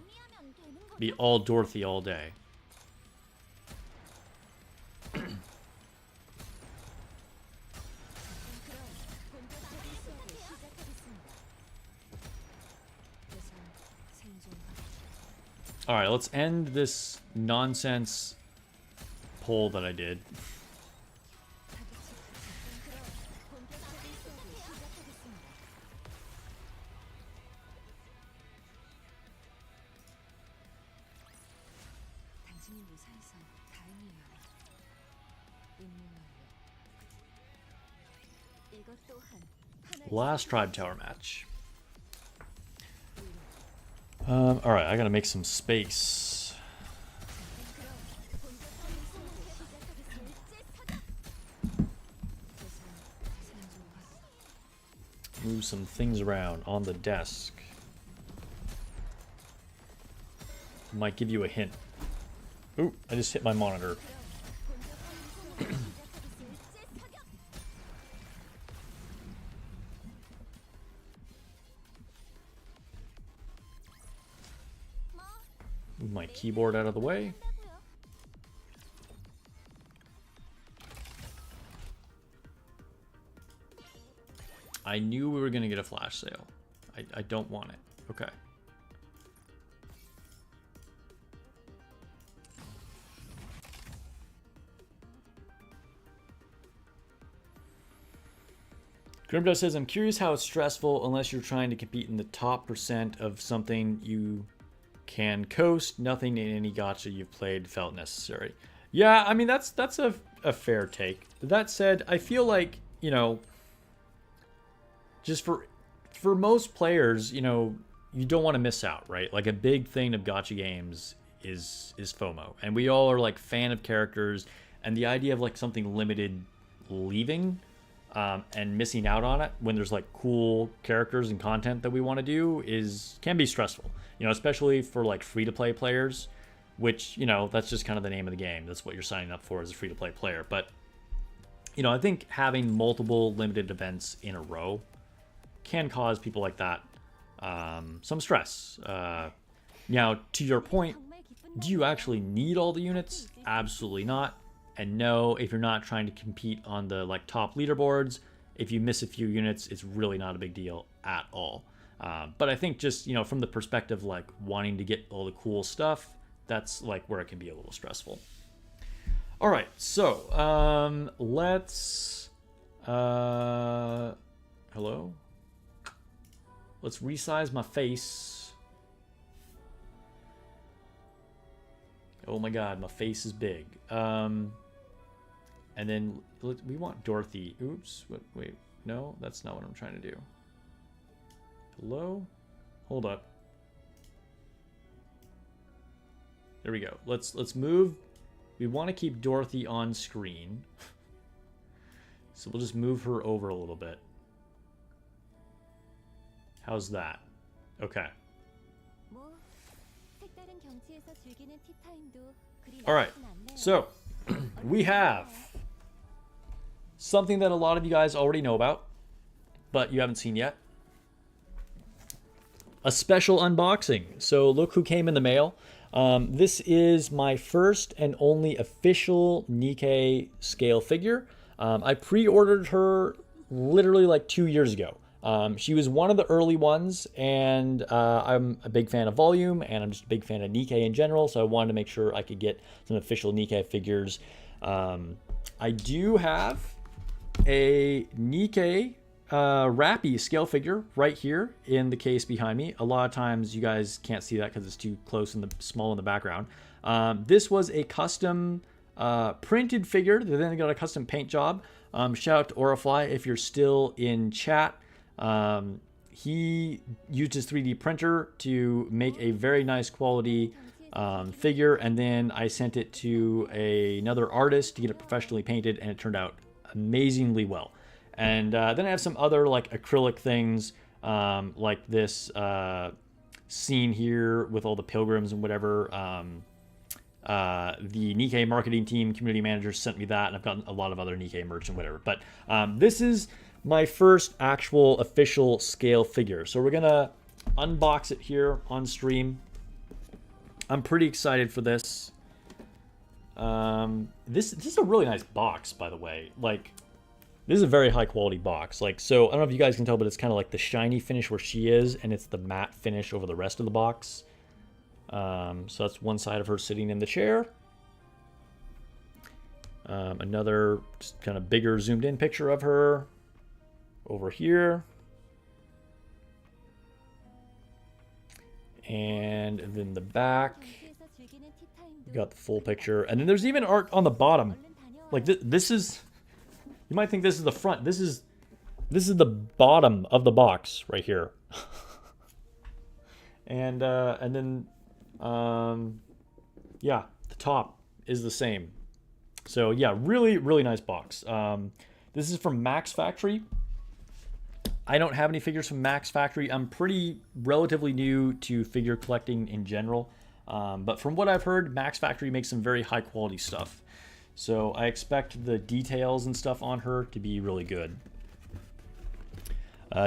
Be all Dorothy all day. Alright, let's end this nonsense poll that I did. Last Tribe Tower match. Alright, I gotta make some space. Move some things around on the desk. Might give you a hint. Ooh, I just hit my monitor. Move my keyboard out of the way. I knew we were going to get a flash sale. I don't want it. Okay. Grimdo says, I'm curious how it's stressful unless you're trying to compete in the top % of something you can coast. Nothing in any gacha you've played felt necessary. Yeah, I mean, that's a fair take. That said, I feel like, you know, just for most players, you know, you don't want to miss out, right? Like a big thing of gacha games is FOMO. And we all are like fan of characters, and the idea of like something limited leaving and missing out on it when there's like cool characters and content that we want to do can be stressful, you know, especially for like free-to-play players, which, you know, that's just kind of the name of the game. That's what you're signing up for as a free-to-play player. But, you know, I think having multiple limited events in a row can cause people like that some stress. Now, to your point, do you actually need all the units? Absolutely not. And no, if you're not trying to compete on the like top leaderboards, if you miss a few units, it's really not a big deal at all. But I think just, you know, from the perspective like wanting to get all the cool stuff, that's like where it can be a little stressful. All right, so let's hello. Let's resize my face. Oh my god, my face is big. And then we want Dorothy. Oops. Wait. No, that's not what I'm trying to do. Hello? Hold up. There we go. Let's move. We want to keep Dorothy on screen. So we'll just move her over a little bit. How's that? Okay. All right. So we have something that a lot of you guys already know about, but you haven't seen yet. A special unboxing. So look who came in the mail. This is my first and only official Nikke scale figure. I pre-ordered her literally like 2 years ago. She was one of the early ones, and I'm a big fan of volume, and I'm just a big fan of Nikke in general, so I wanted to make sure I could get some official Nikke figures. I do have a Nikke Rappy scale figure right here in the case behind me. A lot of times you guys can't see that because it's too close and small in the background. This was a custom printed figure that then got a custom paint job. Shout out to Orifly if you're still in chat. He used his 3D printer to make a very nice quality figure, and then I sent it to another artist to get it professionally painted, and it turned out amazingly well. And then I have some other like acrylic things, like this scene here with all the pilgrims and whatever. The Nikke marketing team, community manager sent me that, and I've gotten a lot of other Nikke merch and whatever. But this is my first actual official scale figure. So we're gonna unbox it here on stream. I'm pretty excited for this. This is a really nice box, by the way. Like, this is a very high quality box. Like, so I don't know if you guys can tell, but it's kind of like the shiny finish where she is, and it's the matte finish over the rest of the box. So that's one side of her sitting in the chair. Another just kind of bigger zoomed in picture of her over here. And then the back, you got the full picture. And then there's even art on the bottom. Like this is, you might think this is the front. This is the bottom of the box right here. and then yeah, the top is the same. So yeah, really, really nice box. This is from Max Factory. I don't have any figures from Max Factory. I'm pretty relatively new to figure collecting in general. But from what I've heard, Max Factory makes some very high quality stuff. So I expect the details and stuff on her to be really good.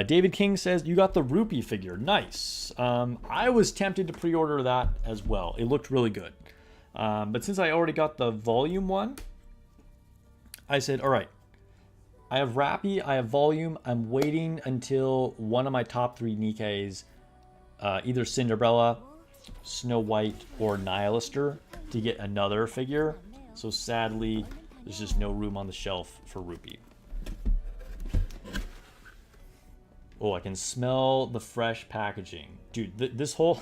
David King says, you got the rupee figure. Nice. I was tempted to pre-order that as well. It looked really good. But since I already got the volume one, I said, all right, I have Rappy, I have volume. I'm waiting until one of my top 3 Nikkes, either Cinderella, Snow White, or Nihilister, to get another figure. So sadly, there's just no room on the shelf for rupee. Oh, I can smell the fresh packaging. Dude, this whole...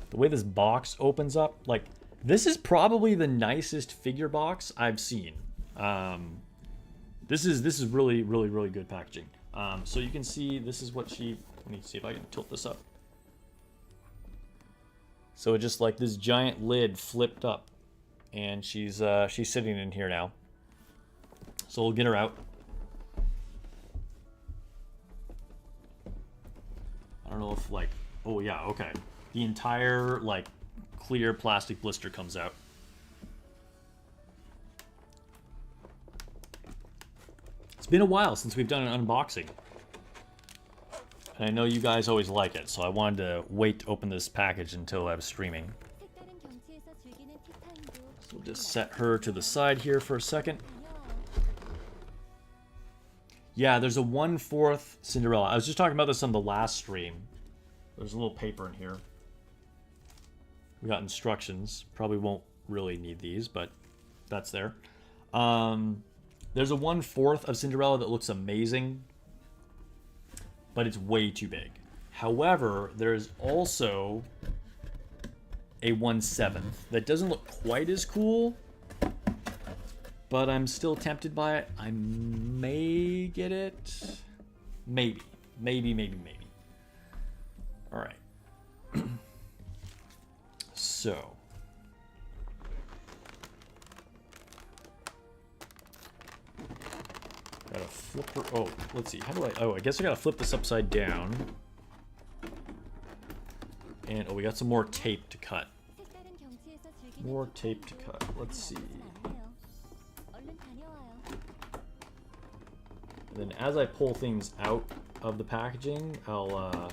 The way this box opens up, like, this is probably the nicest figure box I've seen. This is really, really, really good packaging. So you can see, this is what she... Let me see if I can tilt this up. So it's just like this giant lid flipped up. And she's sitting in here now. So we'll get her out. I don't know if, like... Oh, yeah, okay. The entire, like, clear plastic blister comes out. It's been a while since we've done an unboxing. And I know you guys always like it, so I wanted to wait to open this package until I was streaming. So we'll just set her to the side here for a second. Yeah, there's a 1/4 Cinderella. I was just talking about this on the last stream. There's a little paper in here. We got instructions. Probably won't really need these, but that's there. There's a 1/4 of Cinderella that looks amazing, but it's way too big. However, there's also a 1/7 that doesn't look quite as cool, but I'm still tempted by it. I may get it. Maybe. All right. So. Gotta flip her. Oh, let's see. How do I? Oh, I guess I gotta flip this upside down. And, oh, we got some more tape to cut. More tape to cut. Let's see. And then as I pull things out of the packaging, I'll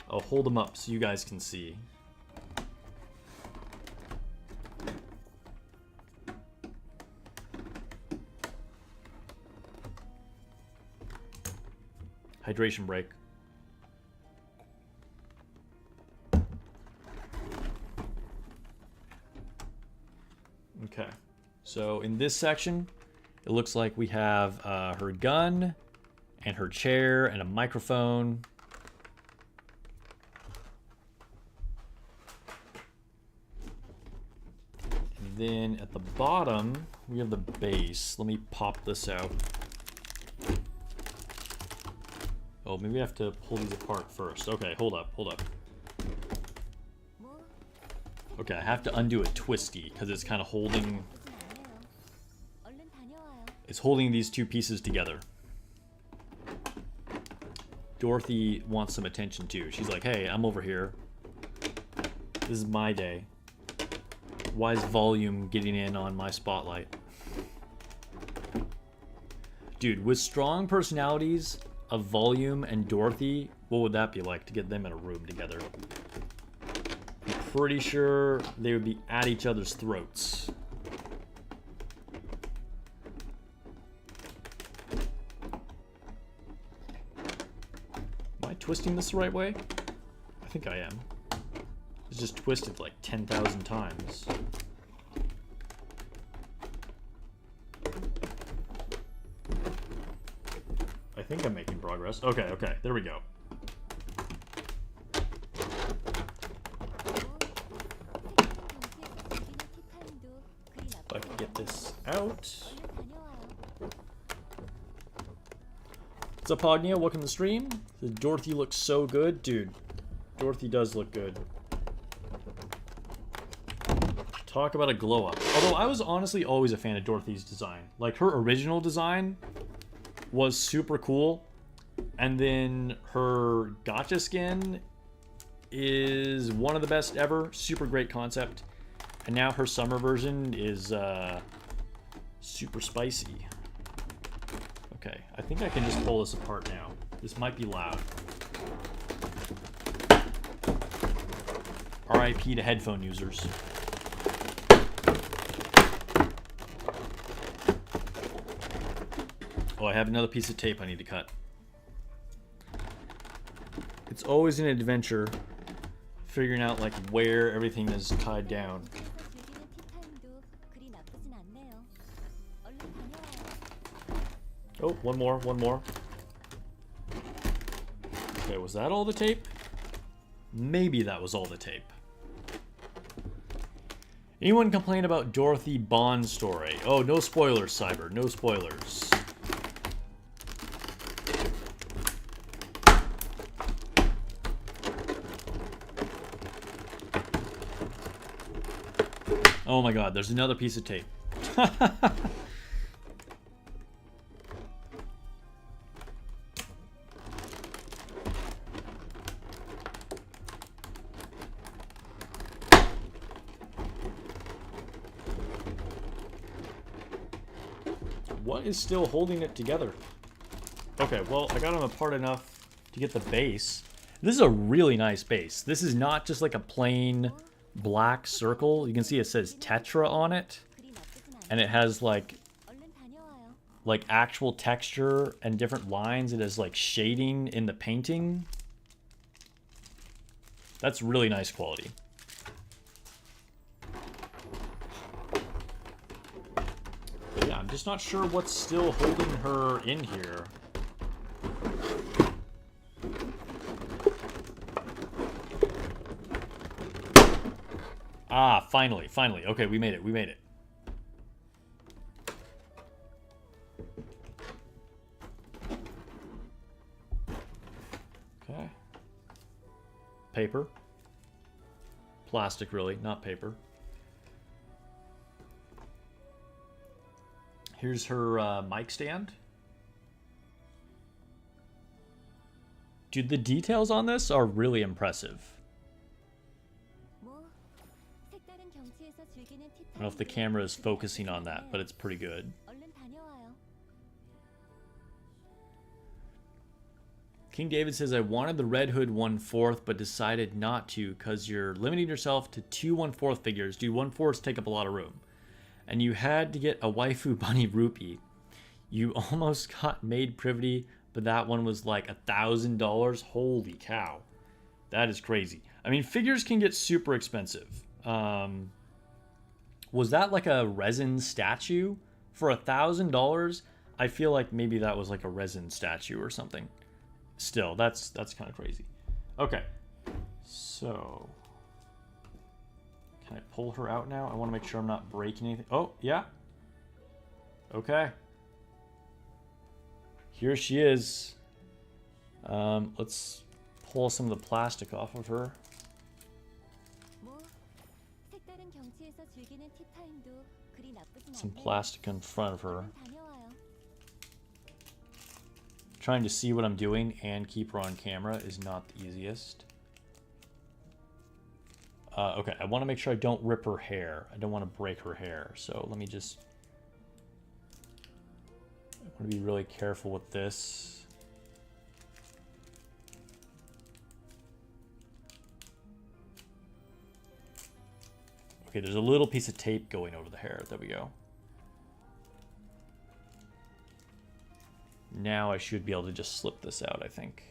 hold them up so you guys can see. Hydration break. Okay, so in this section, it looks like we have her gun and her chair and a microphone. And then at the bottom, we have the base. Let me pop this out. Oh, maybe I have to pull these apart first. Okay, hold up. Okay, I have to undo a twisty because it's kind of holding... It's holding these two pieces together. Dorothy wants some attention too. She's like, hey, I'm over here. This is my day. Why is volume getting in on my spotlight? Dude, with strong personalities of Volume and Dorothy, what would that be like to get them in a room together? I'm pretty sure they would be at each other's throats. Am I twisting this the right way? I think I am. It's just twisted like 10,000 times. I think I'm making progress. Okay, there we go. If I can get this out. What's up, Pognia? Welcome to the stream. Dorothy looks so good. Dude, Dorothy does look good. Talk about a glow up. Although I was honestly always a fan of Dorothy's design. Like, her original design was super cool, and then her gotcha skin is one of the best ever. Super great concept. And now her summer version is super spicy. Okay, I think I can just pull this apart now. This might be loud. RIP to headphone users. Oh, I have another piece of tape I need to cut. It's always an adventure figuring out like where everything is tied down. Oh, one more. Okay, was that all the tape? Maybe that was all the tape. Anyone complain about Dorothy Bond story? Oh, no spoilers, Cyber. No spoilers. Oh my god, there's another piece of tape. What is still holding it together? Okay, well, I got them apart enough to get the base. This is a really nice base. This is not just like a plain black circle. You can see it says Tetra on it. And it has like actual texture and different lines. It has like shading in the painting. That's really nice quality. Yeah, I'm just not sure what's still holding her in here. Ah, finally. Okay, we made it. Okay. Paper. Plastic, really, not paper. Here's her mic stand. Dude, the details on this are really impressive. I don't know if the camera is focusing on that, but it's pretty good. King David says, I wanted the Red Hood 1/4, but decided not to because you're limiting yourself to 2 1/4 figures. Dude, 1/4s take up a lot of room. And you had to get a waifu bunny rupee. You almost got Maid Privity, but that one was like $1,000. Holy cow. That is crazy. I mean, figures can get super expensive. Was that like a resin statue? For $1,000? I feel like maybe that was like a resin statue or something. Still, that's kind of crazy. Okay, so can I pull her out now? I want to make sure I'm not breaking anything. Oh, yeah. Okay. Here she is. Let's pull some of the plastic off of her. Some plastic in front of her. Trying to see what I'm doing and keep her on camera is not the easiest. Okay, I want to make sure I don't rip her hair. I don't want to break her hair. So let me just... I want to be really careful with this. Okay, there's a little piece of tape going over the hair. There we go. Now I should be able to just slip this out, I think.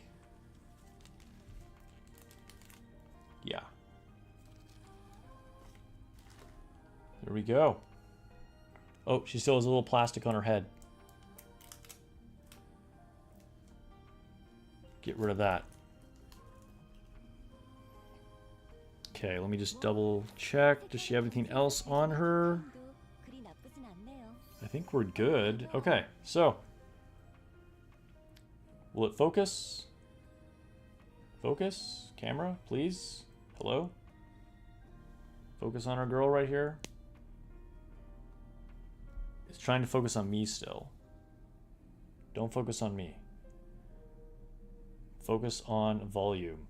Yeah. There we go. Oh, she still has a little plastic on her head. Get rid of that. Okay, let me just double check. Does she have anything else on her? I think we're good. Okay, so... will it focus? Focus? Camera, please? Hello? Focus on our girl right here. It's trying to focus on me still. Don't focus on me. Focus on volume.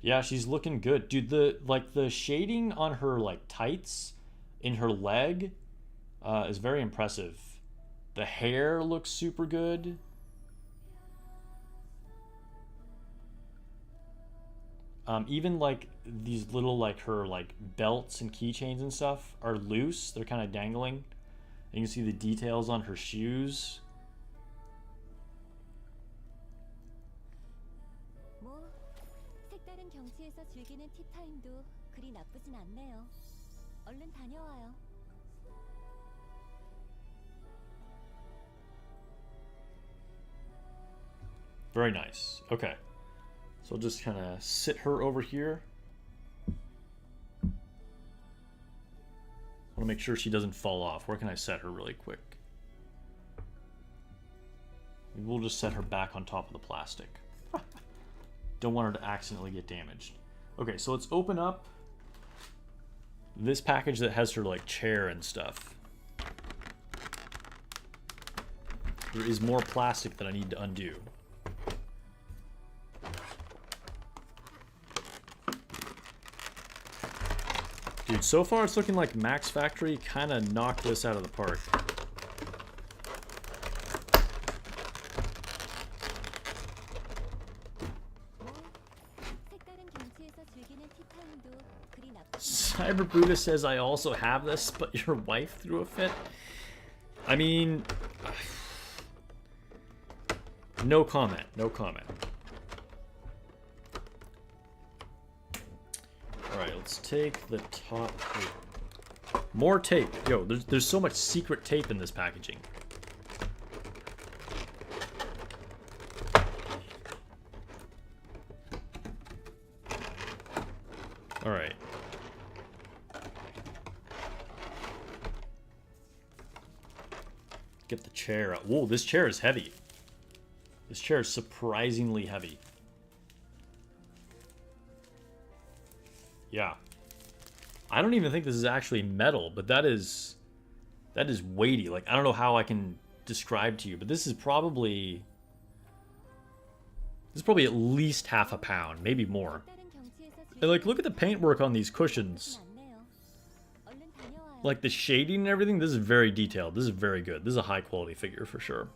Yeah, she's looking good. Dude, the shading on her tights in her leg is very impressive. The hair looks super good. Even these little her belts and keychains and stuff are loose. They're kind of dangling. And you can see the details on her shoes. Very nice. Okay. So I'll just kind of sit her over here. I want to make sure she doesn't fall off. Where can I set her really quick? We'll just set her back on top of the plastic. Don't want her to accidentally get damaged. Okay, so let's open up this package that has her like chair and stuff. There is more plastic that I need to undo. Dude, so far it's looking like Max Factory kind of knocked this out of the park. Cyber Buddha says, I also have this, but your wife threw a fit. I mean, no comment, no comment. Alright, let's take the top tape. More tape. Yo, there's so much secret tape in this packaging. Alright. Get the chair out. Whoa, this chair is heavy. This chair is surprisingly heavy. Yeah. I don't even think this is actually metal, but that is weighty. Like, I don't know how I can describe to you, but this is probably at least half a pound, maybe more. And like, look at the paintwork on these cushions. Like the shading and everything, this is very detailed. This is very good. This is a high quality figure for sure.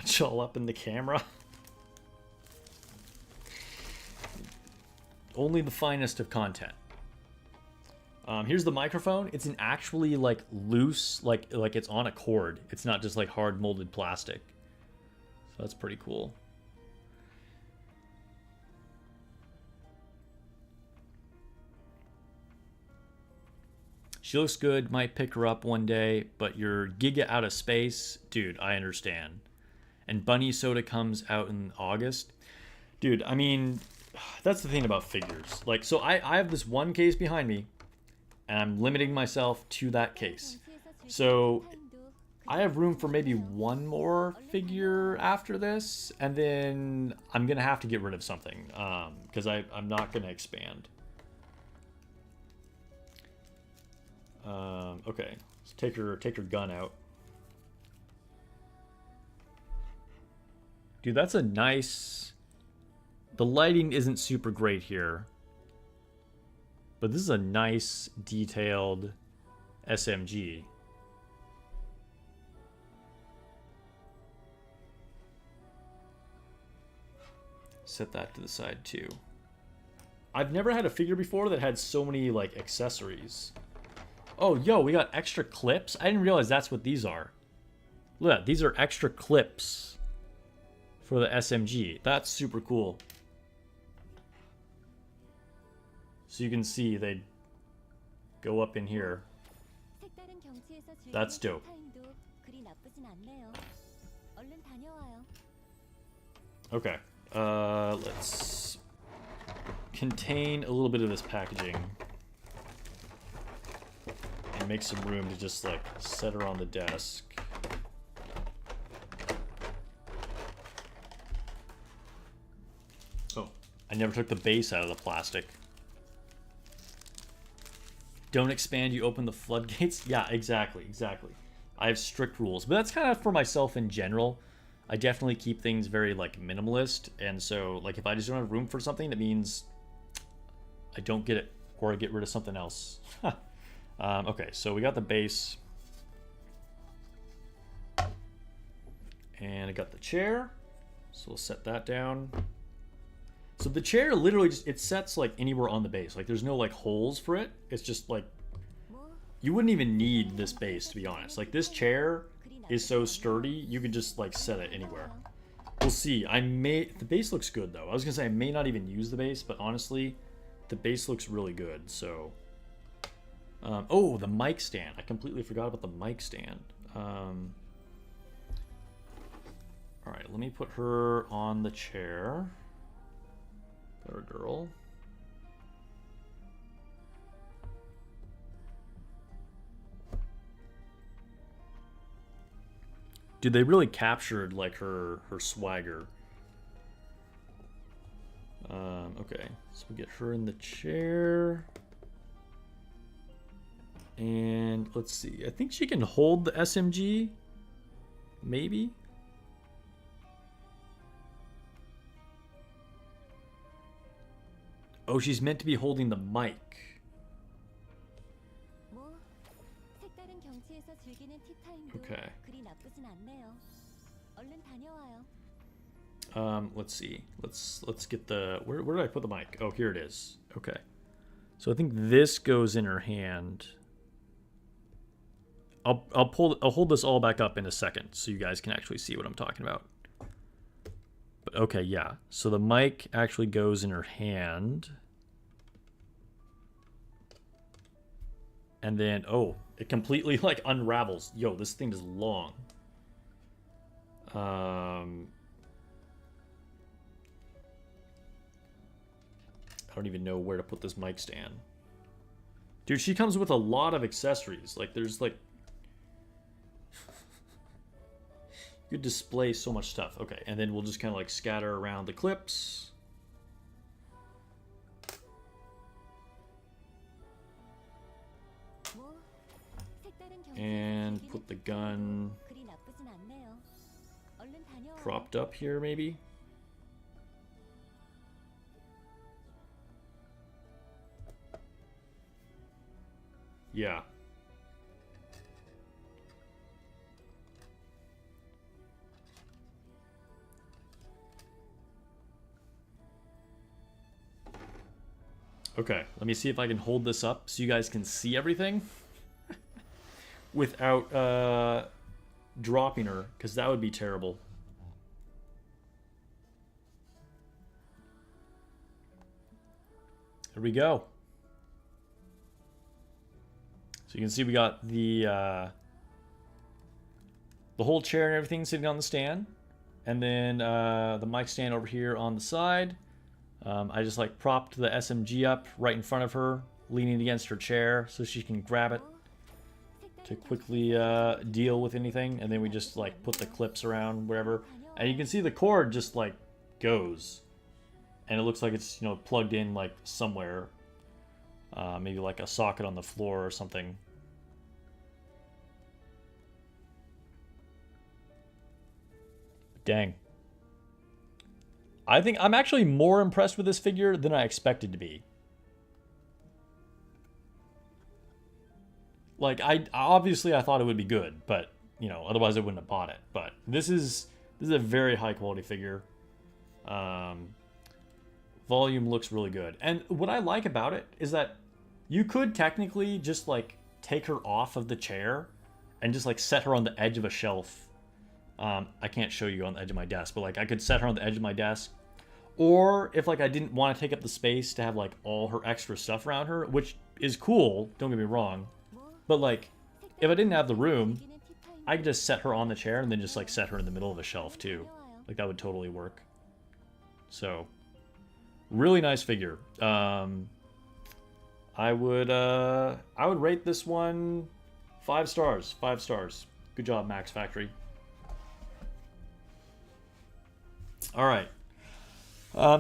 It's all up in the camera. Only the finest of content. Here's the microphone. It's an actually like loose, like it's on a cord. It's not just like hard molded plastic. So that's pretty cool. She looks good. Might pick her up one day, but you're giga out of space, dude. I understand. And Bunny Soda comes out in August. Dude, I mean, that's the thing about figures. Like, so I have this one case behind me, and I'm limiting myself to that case. So I have room for maybe one more figure after this, and then I'm going to have to get rid of something, because I'm not going to expand. Okay, let's take her gun out. Dude, that's a nice... The lighting isn't super great here, but this is a nice, detailed SMG. Set that to the side too. I've never had a figure before that had so many like accessories. Oh, yo, we got extra clips. I didn't realize that's what these are. Look at that. These are extra clips for the SMG. That's super cool. So you can see they go up in here. That's dope. Okay. Let's contain a little bit of this packaging and make some room to just like set her on the desk. Oh, I never took the base out of the plastic. Don't expand, you open the floodgates. Yeah, exactly. I have strict rules, but that's kind of for myself in general. I definitely keep things very like minimalist, and so like if I just don't have room for something, that means I don't get it, or I get rid of something else. Okay, so we got the base, and I got the chair, so we'll set that down. So the chair literally just, it sets like anywhere on the base. Like there's no like holes for it. It's just like, you wouldn't even need this base, to be honest. Like this chair is so sturdy, you could just like set it anywhere. We'll see. The base looks good though. I was gonna say I may not even use the base, but honestly, the base looks really good. So, oh, the mic stand. I completely forgot about the mic stand. All right, let me put her on the chair. Put her girl. Dude, they really captured like her swagger. Okay, so we get her in the chair. And let's see. I think she can hold the SMG. Maybe. Oh, she's meant to be holding the mic. Okay. Let's see. Let's get the where did I put the mic? Oh, here it is. Okay. So I think this goes in her hand. I'll hold this all back up in a second so you guys can actually see what I'm talking about. But okay, yeah. So the mic actually goes in her hand. And then oh, it completely like unravels. Yo, this thing is long. I don't even know where to put this mic stand. Dude, she comes with a lot of accessories. Like, there's like... you could display so much stuff. Okay, and then we'll just kind of like scatter around the clips. And put the gun propped up here, maybe. Yeah. Okay, let me see if I can hold this up so you guys can see everything without dropping her, because that would be terrible. Here we go. So you can see we got the whole chair and everything sitting on the stand, and then the mic stand over here on the side. I just like propped the SMG up right in front of her, leaning against her chair so she can grab it to quickly deal with anything, and then we just like put the clips around wherever, and you can see the cord just like goes, and it looks like it's, you know, plugged in like somewhere. Maybe like a socket on the floor or something. Dang. I think I'm actually more impressed with this figure than I expected to be. Like, I thought it would be good, but, you know, otherwise I wouldn't have bought it. But this is a very high quality figure. Volume looks really good. And what I like about it is that you could technically just like take her off of the chair and just like set her on the edge of a shelf. I can't show you on the edge of my desk, but like I could set her on the edge of my desk. Or if like I didn't want to take up the space to have like all her extra stuff around her, which is cool, don't get me wrong. But like if I didn't have the room, I could just set her on the chair and then just like set her in the middle of a shelf too. Like that would totally work. So really nice figure. I would rate this one 5 stars. 5 stars. Good job, Max Factory. All right.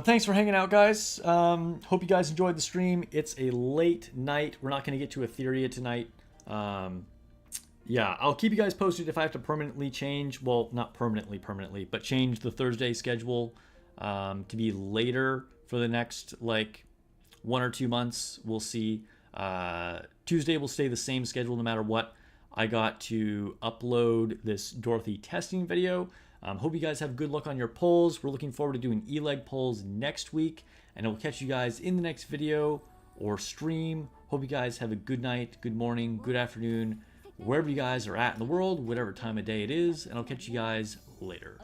Thanks for hanging out, guys. Hope you guys enjoyed the stream. It's a late night. We're not going to get to Etheria tonight. Yeah, I'll keep you guys posted if I have to permanently change. Well, not permanently, but change the Thursday schedule to be later for the next, like, 1 or 2 months. We'll see. Tuesday will stay the same schedule no matter what. I got to upload this Dorothy testing video. Hope you guys have good luck on your polls. We're looking forward to doing e-leg polls next week, and I will catch you guys in the next video or stream. Hope you guys have a good night, good morning, good afternoon, wherever you guys are at in the world, whatever time of day it is, and I'll catch you guys later.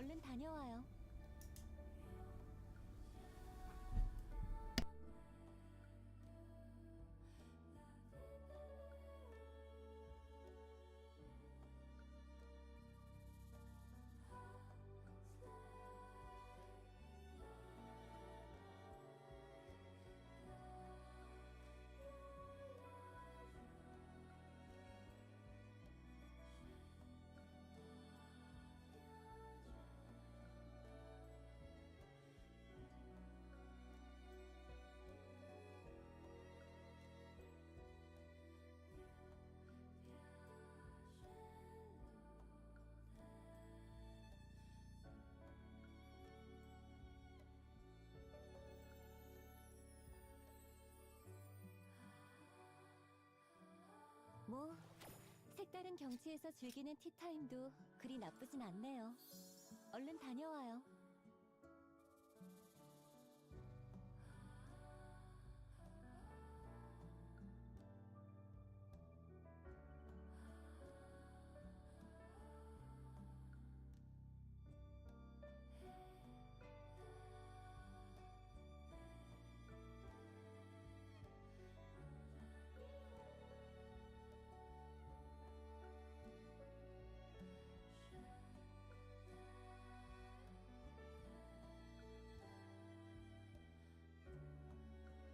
뭐 색다른 경치에서 즐기는 티타임도 그리 나쁘진 않네요. 얼른 다녀와요.